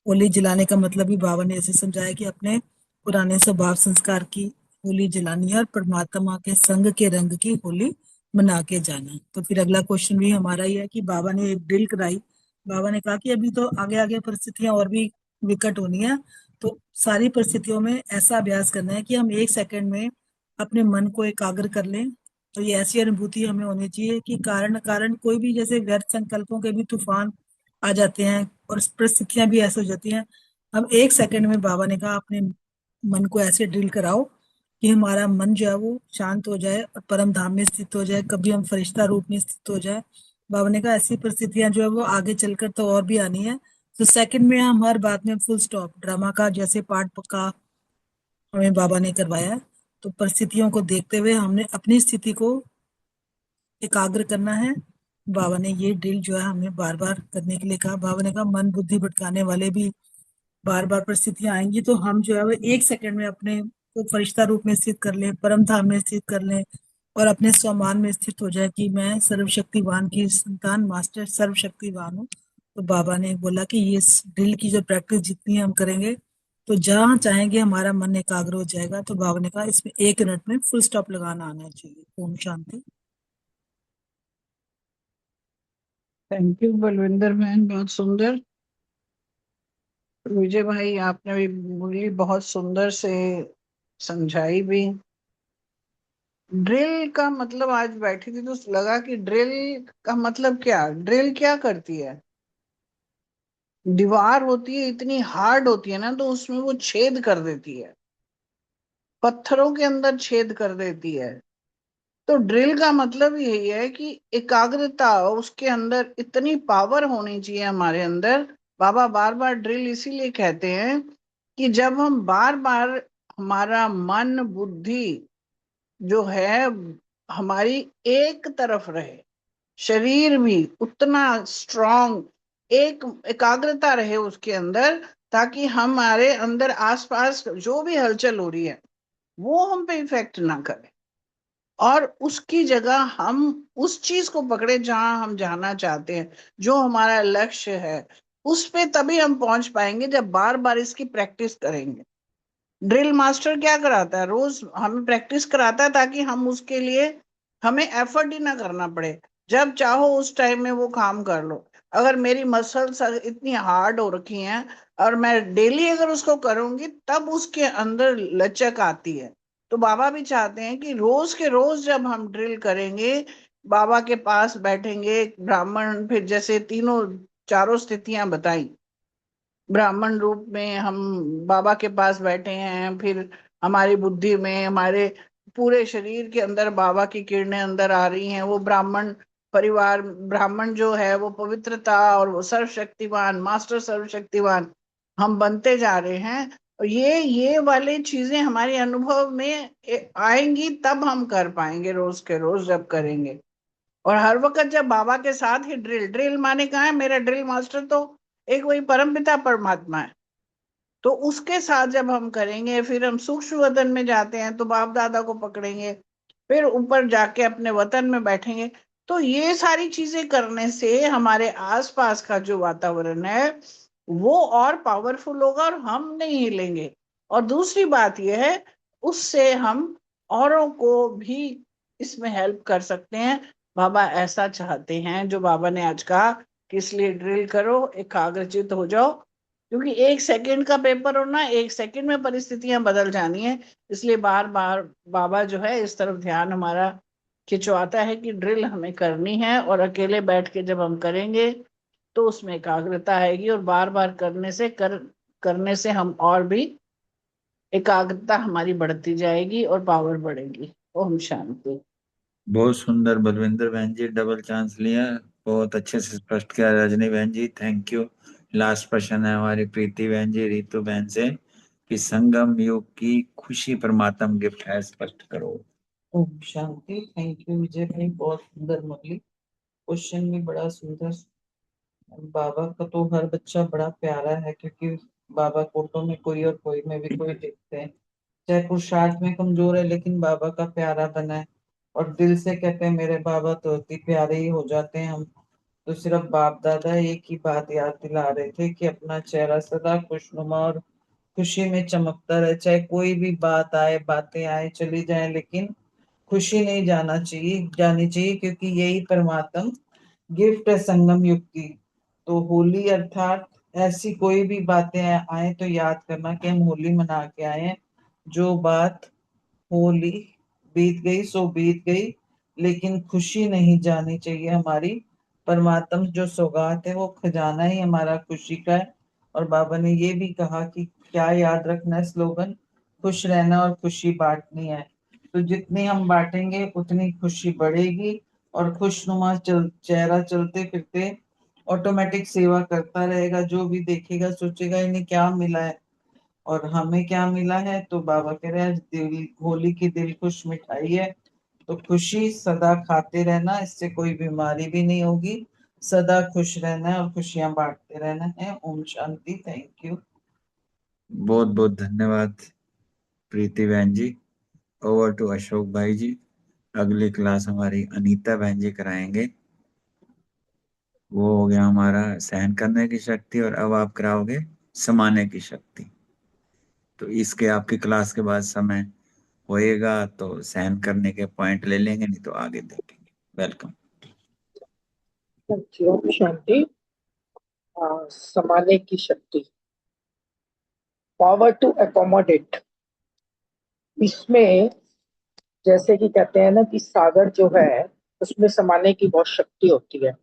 होली जलाने का मतलब भी बाबा ने ऐसे समझाया कि अपने पुराने स्वभाव संस्कार की होली जलानी है और परमात्मा के संग के रंग की होली मना के जाना। तो फिर अगला क्वेश्चन भी हमारा ही है कि बाबा ने एक ड्रिल कराई। बाबा ने कहा कि अभी तो आगे आगे परिस्थितियां और भी विकट होनी है, तो सारी परिस्थितियों में ऐसा अभ्यास करना है कि हम 1 सेकंड में अपने मन को एकाग्र कर लें। तो ये ऐसी अनुभूति हमें होनी चाहिए कि कारण कारण कोई भी, जैसे व्यर्थ संकल्पों के भी तूफान आ जाते हैं और परिस्थितियां भी ऐसे हो जाती हैं। हम 1 सेकंड में, बाबा ने कहा, अपने मन को ऐसे ड्रिल कराओ कि हमारा मन जो है वो शांत हो जाए और परम धाम में स्थित हो जाए, कभी हम फरिश्ता रूप में स्थित हो जाए। बाबा ने कहा ऐसी परिस्थितियां जो है वो आगे चलकर तो और भी आनी है। तो सेकंड में हम हर बात में फुल स्टॉप, ड्रामा का जैसे पार्ट पक्का हमें बाबा ने करवाया है। तो परिस्थितियों को देखते हुए हमने अपनी स्थिति को एकाग्र करना है। बाबा ने ये ड्रिल जो है हमें बार बार करने के लिए कहा। बाबा ने कहा मन बुद्धि भटकाने वाले भी बार बार परिस्थितियां आएंगी, तो हम जो है वो 1 सेकंड में अपने को फरिश्ता रूप में स्थित कर लें, परम धाम में स्थित कर लें, और अपने स्वमान में स्थित हो जाए कि मैं सर्वशक्तिवान की संतान मास्टर सर्वशक्तिवान हूँ। तो बाबा ने बोला कि ये ड्रिल की जो प्रैक्टिस जितनी हम करेंगे तो जहाँ चाहेंगे हमारा मन एकाग्र हो जाएगा। तो बाबा ने कहा इसमें 1 मिनट में फुल स्टॉप लगाना आना चाहिए। ओम शांति। थैंक यू बलविंदर बहन, बहुत सुंदर। विजय भाई आपने भी मुरली बहुत सुंदर से समझाई भी। ड्रिल का मतलब आज बैठी थी तो लगा कि ड्रिल का मतलब क्या, ड्रिल क्या करती है। दीवार होती है इतनी हार्ड होती है ना, तो उसमें वो छेद कर देती है, पत्थरों के अंदर छेद कर देती है। तो ड्रिल का मतलब यही है कि एकाग्रता, उसके अंदर इतनी पावर होनी चाहिए हमारे अंदर। बाबा बार बार ड्रिल इसीलिए कहते हैं कि जब हम बार बार हमारा मन बुद्धि जो है हमारी एक तरफ रहे, शरीर भी उतना स्ट्रांग, एक एकाग्रता रहे उसके अंदर, ताकि हमारे अंदर आसपास जो भी हलचल हो रही है वो हम पे इफेक्ट ना करे, और उसकी जगह हम उस चीज को पकड़े जहां हम जाना चाहते हैं, जो हमारा लक्ष्य है। उस पे तभी हम पहुंच पाएंगे जब बार बार इसकी प्रैक्टिस करेंगे। ड्रिल मास्टर क्या कराता है, रोज हमें प्रैक्टिस कराता है ताकि हम उसके लिए हमें एफर्ट ही ना करना पड़े, जब चाहो उस टाइम में वो काम कर लो। अगर मेरी मसल्स इतनी हार्ड हो रखी हैं और मैं डेली अगर उसको करूंगी तब उसके अंदर लचक आती है। तो बाबा भी चाहते हैं कि रोज के रोज जब हम ड्रिल करेंगे, बाबा के पास बैठेंगे ब्राह्मण, फिर जैसे तीनों चारों स्थितियां बताई, ब्राह्मण रूप में हम बाबा के पास बैठे हैं, फिर हमारी बुद्धि में हमारे पूरे शरीर के अंदर बाबा की किरणें अंदर आ रही हैं। वो ब्राह्मण परिवार, ब्राह्मण जो है वो पवित्रता और वो सर्वशक्तिवान मास्टर सर्वशक्तिवान हम बनते जा रहे हैं। और ये वाली चीजें हमारे अनुभव में आएंगी तब हम कर पाएंगे, रोज के रोज जब करेंगे। और हर वक्त जब बाबा के साथ ही ड्रिल, ड्रिल माने कहा है मेरा ड्रिल मास्टर तो एक वही परमपिता परमात्मा है। तो उसके साथ जब हम करेंगे, फिर हम सूक्ष्म वतन में जाते हैं तो बाप दादा को पकड़ेंगे, फिर ऊपर जाके अपने वतन में बैठेंगे। तो ये सारी चीजें करने से हमारे आसपास का जो वातावरण है वो और पावरफुल होगा और हम नहीं हिलेंगे। और दूसरी बात यह है, उससे हम औरों को भी इसमें हेल्प कर सकते हैं। बाबा ऐसा चाहते हैं, जो बाबा ने आज कहा कि इसलिए ड्रिल करो, एकाग्रचित हो जाओ, क्योंकि 1 सेकंड का पेपर होना, 1 सेकंड में परिस्थितियां बदल जानी है। इसलिए बार बार बाबा जो है इस तरफ ध्यान हमारा खिंचवाता है कि ड्रिल हमें करनी है, और अकेले बैठ के जब हम करेंगे तो उसमें एकाग्रता आएगी, और बार बार करने से हम और भी एकाग्रता हमारी बढ़ती जाएगी और पावर बढ़ेगी। ओम शांति। बहुत सुंदर बलविंदर बहन जी, डबल चांस लिया, बहुत अच्छे से स्पष्ट किया रजनी बहन जी, थैंक यू। लास्ट प्रश्न है हमारी प्रीति बहन जी रितु बहन से कि संगम युग की खुशी परमात्म गिफ्ट है, स्पष्ट करो। ओम शांति। थैंक यू विजय भाई, बहुत सुंदर मुरली, क्वेश्चन भी बड़ा सुंदर। बाबा का तो हर बच्चा बड़ा प्यारा है, क्योंकि बाबा फोटो में कोई और कोई में भी कोई दिखते हैं, चाहे पुरुषार्थ में कमजोर है लेकिन बाबा का प्यारा बना है। और दिल से कहते हैं मेरे बाबा तो अति प्यारे ही हो जाते हैं हम। तो सिर्फ बाप दादा एक ही बात याद दिला रहे थे कि अपना चेहरा सदा खुशनुमा और खुशी में चमकता रहे, चाहे कोई भी बात आए, बातें आए चली जाए, लेकिन खुशी नहीं जानी चाहिए, क्योंकि यही परमात्म गिफ्ट है संगम युग की। तो होली अर्थात ऐसी कोई भी बातें आए तो याद करना कि हम होली मना के आए हैं। जो बात होली बीत गई सो बीत गई, लेकिन खुशी नहीं जानी चाहिए हमारी। परमात्म जो सौगात है वो खजाना ही हमारा खुशी का है। और बाबा ने ये भी कहा कि क्या याद रखना है स्लोगन, खुश रहना और खुशी बांटनी है। तो जितनी हम बांटेंगे उतनी खुशी बढ़ेगी, और खुशनुमा चेहरा चलते फिरते ऑटोमेटिक सेवा करता रहेगा। जो भी देखेगा सोचेगा इन्हें क्या मिला है और हमें क्या मिला है। तो बाबा कह रहे हैं दिल होली की दिल खुश मिठाई है, तो खुशी सदा खाते रहना, इससे कोई बीमारी भी नहीं होगी। सदा खुश रहना है और खुशियां बांटते रहना है। ओम शांति। Thank you. बहुत बहुत धन्यवाद प्रीति बहन जी। ओवर टू अशोक भाई जी अगली क्लास हमारी अनीता बहन जी कराएंगे। वो हो गया हमारा सहन करने की शक्ति, और अब आप कराओगे समाने की शक्ति। तो इसके आपकी क्लास के बाद समय होएगा तो सहन करने के पॉइंट ले लेंगे, नहीं तो आगे देखेंगे। वेलकम। ओम शांति। समाने की शक्ति, पावर टू अकोमोडेट। इसमें जैसे कि कहते हैं ना कि सागर जो है उसमें समाने की बहुत शक्ति होती है।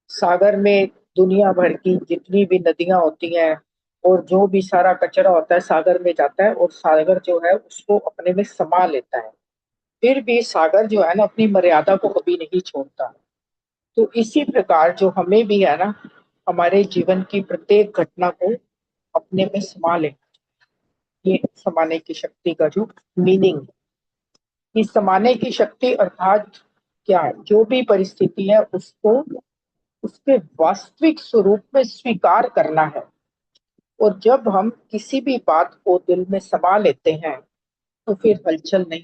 सागर में दुनिया भर की जितनी भी नदियां होती हैं और जो भी सारा कचरा होता है सागर में जाता है, और सागर जो है उसको अपने में समा लेता है। फिर भी सागर जो है ना अपनी मर्यादा को कभी नहीं छोड़ता। तो इसी प्रकार जो हमें भी है ना, हमारे जीवन की प्रत्येक घटना को अपने में समा लेना। ये समाने की शक्ति का जो मीनिंग है, कि समाने की शक्ति अर्थात क्या है, जो भी परिस्थिति है उसको उसके वास्तविक स्वरूप में स्वीकार करना है। और जब हम किसी भी बात को दिल में समा लेते हैं तो फिर हलचल नहीं।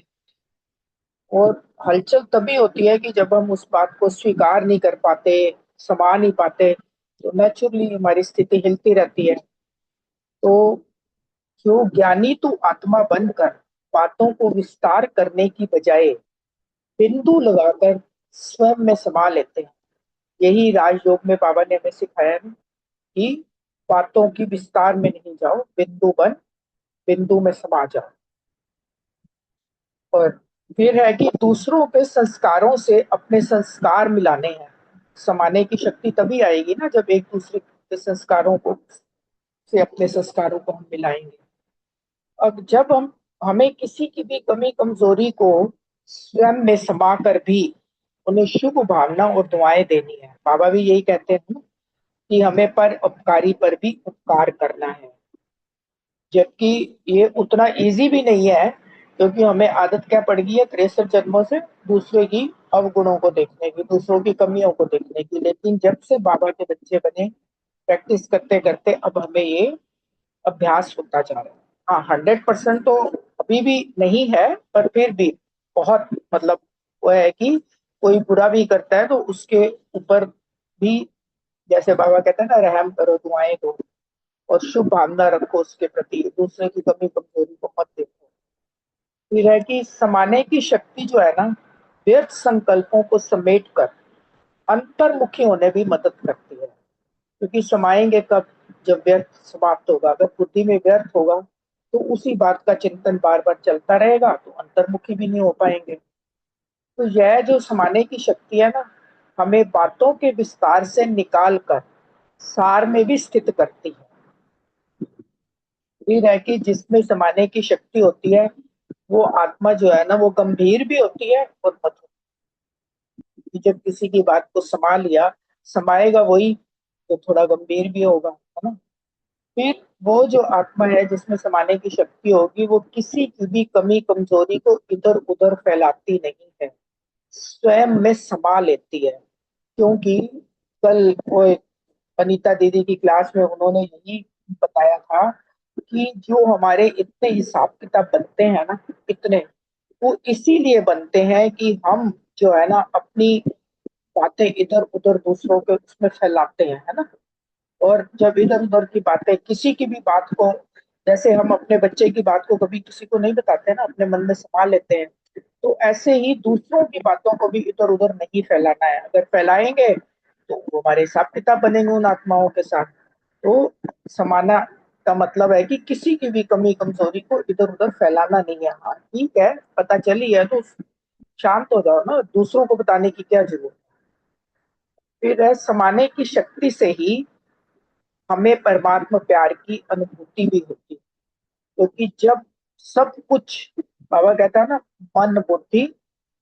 और हलचल तभी होती है कि जब हम उस बात को स्वीकार नहीं कर पाते, समा नहीं पाते, तो नेचुरली हमारी स्थिति हिलती रहती है। तो जो ज्ञानी तू आत्मा बनकर बातों को विस्तार करने की बजाय बिंदु लगाकर स्वयं में समा लेते हैं। यही राजयोग में बाबा ने हमें सिखाया है कि बातों की विस्तार में नहीं जाओ, बिंदु बन, बिंदु में समा जाओ। और फिर है कि दूसरों के संस्कारों से अपने संस्कार मिलाने हैं। समाने की शक्ति तभी आएगी ना जब एक दूसरे के संस्कारों को से अपने संस्कारों को हम मिलाएंगे। अब जब हम हमें किसी की भी कमी कमजोरी को स्वयं में समा कर भी उन्हें शुभ भावना और दुआएं देनी है। बाबा भी यही कहते हैं कि हमें पर उपकारी पर भी उपकार करना है। जबकि ये उतना इजी भी नहीं है, क्योंकि हमें आदत क्या पड़ गई है 63 जन्मों से दूसरे की अवगुणों को देखने की, दूसरों की कमियों को देखने की। लेकिन जब से बाबा के बच्चे बने, प्रैक्टिस करते करते अब हमें ये अभ्यास होता जा रहा है। हाँ, 100% तो अभी भी नहीं है, पर फिर भी बहुत मतलब वो है कि कोई बुरा भी करता है तो उसके ऊपर भी, जैसे बाबा कहते हैं ना, रहम करो, दुआएं दो और शुभ भावना रखो उसके प्रति, दूसरे की कमी कमजोरी को मत देखो। फिर है कि समाने की शक्ति जो है ना, व्यर्थ संकल्पों को समेट कर अंतर्मुखी होने भी मदद करती है। क्योंकि समाएंगे कब, जब व्यर्थ समाप्त होगा। अगर बुद्धि में व्यर्थ होगा तो उसी बात का चिंतन बार बार चलता रहेगा, तो अंतर्मुखी भी नहीं हो पाएंगे। तो यह जो समाने की शक्ति है ना, हमें बातों के विस्तार से निकाल कर सार में भी स्थित करती है। फिर है कि जिसमें समाने की शक्ति होती है वो आत्मा जो है ना वो गंभीर भी होती है और मधुर। जब किसी की बात को समा लिया, समाएगा वही तो थोड़ा गंभीर भी होगा, है ना। फिर वो जो आत्मा है जिसमें समाने की शक्ति होगी, वो किसी की भी कमी कमजोरी को इधर उधर फैलाती नहीं है, स्वयं में समा लेती है। क्योंकि कल वो अनीता दीदी की क्लास में उन्होंने यही बताया था कि जो हमारे इतने हिसाब किताब बनते हैं ना, इतने, वो इसीलिए बनते हैं कि हम जो है ना अपनी बातें इधर उधर दूसरों के उसमें फैलाते हैं, है ना। और जब इधर उधर की बातें, किसी की भी बात को, जैसे हम अपने बच्चे की बात को कभी किसी को नहीं बताते ना, अपने मन में समा लेते हैं, तो ऐसे ही दूसरों की बातों को भी इधर उधर नहीं फैलाना है। अगर फैलाएंगे तो वो हमारे हिसाब किताब बनेंगे उन आत्माओं के साथ। तो समाना का मतलब है कि किसी की भी कमी कमजोरी को इधर उधर फैलाना नहीं है। हाँ ठीक है, पता चली है तो शांत हो जाओ ना, दूसरों को बताने की क्या जरूरत। फिर है समाने की शक्ति से ही हमें परमात्मा प्यार की अनुभूति भी होती है। क्योंकि जब सब कुछ, बाबा कहता है ना, मन बुद्धि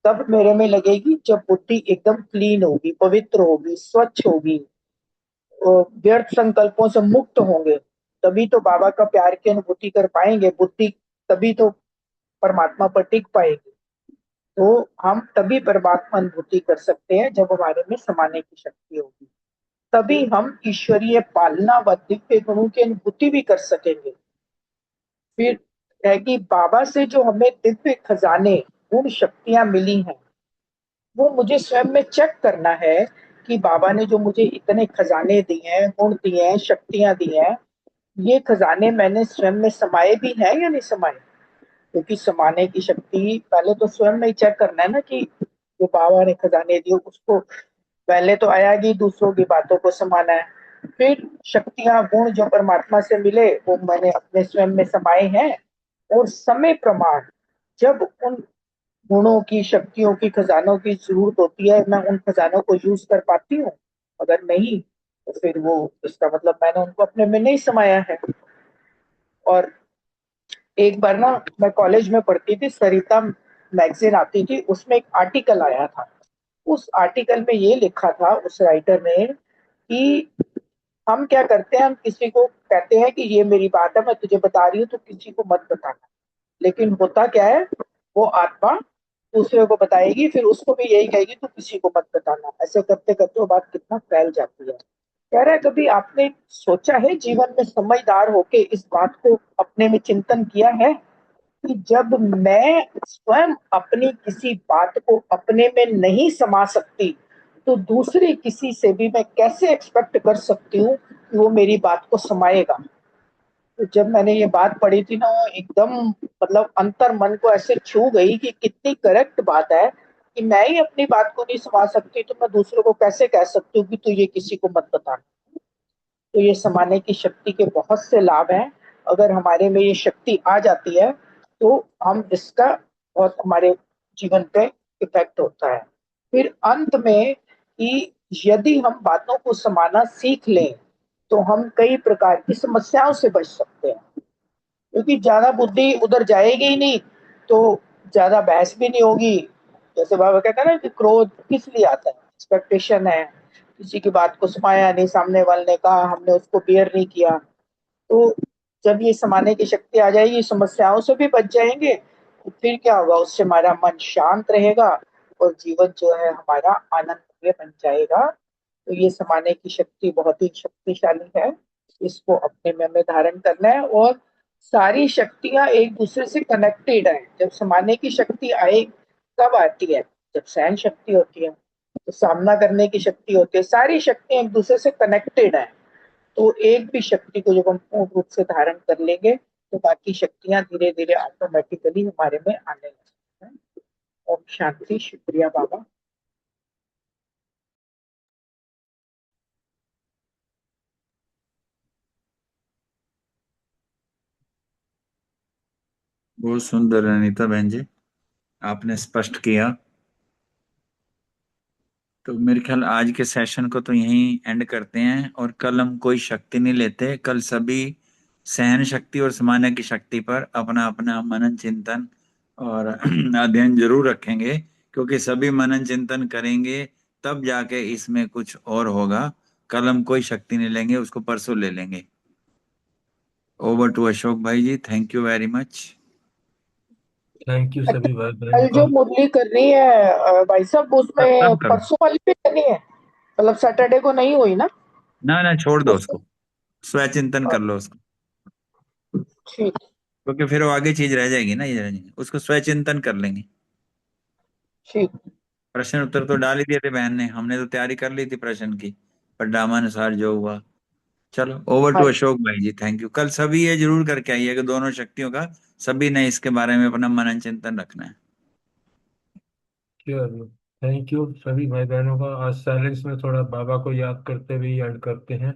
तब मेरे में लगेगी जब बुद्धि एकदम क्लीन होगी, पवित्र होगी, स्वच्छ होगी, व्यर्थ संकल्पों से मुक्त होंगे, तभी तो बाबा का प्यार की अनुभूति कर पाएंगे। बुद्धि तभी तो परमात्मा पर टिक पाएगी। तो हम तभी परमात्मा अनुभूति कर सकते हैं जब हमारे में समाने की शक्ति होगी। तभी हम ईश्वरीय पालना व दिव्य गुणों की अनुभूति भी कर सकेंगे। फिर है कि बाबा से जो हमें दिव्य खजाने गुण शक्तियां मिली हैं, वो मुझे स्वयं में चेक करना है कि बाबा ने जो मुझे इतने खजाने दिए हैं, गुण दिए हैं, शक्तियां दी हैं, ये खजाने मैंने स्वयं में समाये भी हैं या नहीं समाये। क्योंकि समाने की शक्ति पहले तो स्वयं में ही चेक करना है ना कि जो बाबा ने खजाने दिए उसको पहले तो आया कि दूसरों की बातों को समाना है। फिर शक्तियां गुण जो परमात्मा से मिले वो मैंने अपने स्वयं में समाये हैं। और समय प्रमाण जब उन गुणों की, शक्तियों की, खजानों की जरूरत होती है, मैं उन खजानों को यूज कर पाती हूँ। अगर नहीं तो फिर वो, इसका मतलब मैंने उनको अपने में नहीं समाया है। और एक बार ना मैं कॉलेज में पढ़ती थी, सरिता मैगजीन आती थी, उसमें एक आर्टिकल आया था। उस आर्टिकल में ये लिखा था उस राइटर ने कि हम क्या करते हैं, हम किसी को कहते हैं कि ये मेरी बात है, मैं तुझे बता रही हूँ तो किसी को मत बताना। लेकिन होता क्या है, वो आत्मा दूसरे को बताएगी, फिर उसको भी यही कहेगी तू किसी को मत बताना। ऐसे करते करते वो बात कितना फैल जाती है। कह रहा है कभी आपने सोचा है जीवन में समझदार होके इस बात को अपने में चिंतन किया है कि जब मैं स्वयं अपनी किसी बात को अपने में नहीं समा सकती तो दूसरे किसी से भी मैं कैसे एक्सपेक्ट कर सकती हूँ कि वो मेरी बात को समाएगा। तो जब मैंने ये बात पढ़ी थी ना, वो एकदम मतलब अंतर मन को ऐसे छू गई कि कितनी करेक्ट बात है कि मैं ही अपनी बात को नहीं समा सकती तो मैं दूसरों को कैसे कह सकती हूँ कि तू ये किसी को मत बता। तो ये समाने की शक्ति के बहुत से लाभ हैं। अगर हमारे में ये शक्ति आ जाती है तो हम इसका बहुत हमारे जीवन पे इफेक्ट होता है। फिर अंत में कि यदि हम बातों को समाना सीख लें तो हम कई प्रकार की समस्याओं से बच सकते हैं। क्योंकि ज्यादा बुद्धि उधर जाएगी ही नहीं तो ज्यादा बहस भी नहीं होगी। जैसे बाबा कहते हैं ना कि क्रोध किस लिए आता है, एक्सपेक्टेशन है, किसी की बात को समाया नहीं, सामने वाले ने कहा हमने उसको बियर नहीं किया। तो जब ये समाने की शक्ति आ जाएगी समस्याओं से भी बच जाएंगे। तो फिर क्या होगा, उससे हमारा मन शांत रहेगा और जीवन जो है हमारा आनंदमय बन जाएगा। तो ये समाने की शक्ति बहुत ही शक्तिशाली है। इसको अपने में धारण करना है। और सारी शक्तियां एक दूसरे से कनेक्टेड है। जब समाने की शक्ति आए कब आती है, जब सहन शक्ति होती है, तो सामना करने की शक्ति होती है। सारी शक्तियां एक दूसरे से कनेक्टेड है। तो एक भी शक्ति को जब हम पूर्ण रूप से धारण कर लेंगे तो बाकी शक्तियां धीरे धीरे ऑटोमेटिकली हमारे में आने लगती हैं। ओम शांति। शुक्रिया बाबा। बहुत सुंदर अनीता बहन जी, आपने स्पष्ट किया। तो मेरे ख्याल आज के सेशन को तो यहीं एंड करते हैं, और कल हम कोई शक्ति नहीं लेते। कल सभी सहन शक्ति और समाने की शक्ति पर अपना अपना मनन चिंतन और अध्ययन जरूर रखेंगे, क्योंकि सभी मनन चिंतन करेंगे तब जाके इसमें कुछ और होगा। कल हम कोई शक्ति नहीं लेंगे, उसको परसों ले लेंगे। ओवर टू अशोक भाई ji, thank you very much. Thank you सभी भाई कल बहनों का। जो मुरली करनी है भाई साहब, उसमें कल करो। परसों वाली भी करनी है, मतलब सैटरडे को नहीं हुई ना ना ना, छोड़ दो उसको। उसको, स्वचिंतन कर लो उसको, ठीक। क्योंकि फिर वो आगे चीज रह जाएगी ना, ये रह जाएगी। उसको स्वचिंतन कर लेंगे। ठीक। प्रश्न उत्तर तो डाल ही दिए थे बहन ने, हमने तो तैयारी कर ली थी प्रश्न की, पर ड्रामानुसार जो हुआ। चलो ओवर टू हाँ। अशोक भाई जी, थैंक यू। कल सभी ये जरूर करके आइए कि दोनों शक्तियों का सभी ने इसके बारे में अपना मनन चिंतन रखना है। चलो थैंक यू सभी भाई बहनों का। आज साइलेंस में थोड़ा बाबा को याद करते हुए एंड करते हैं।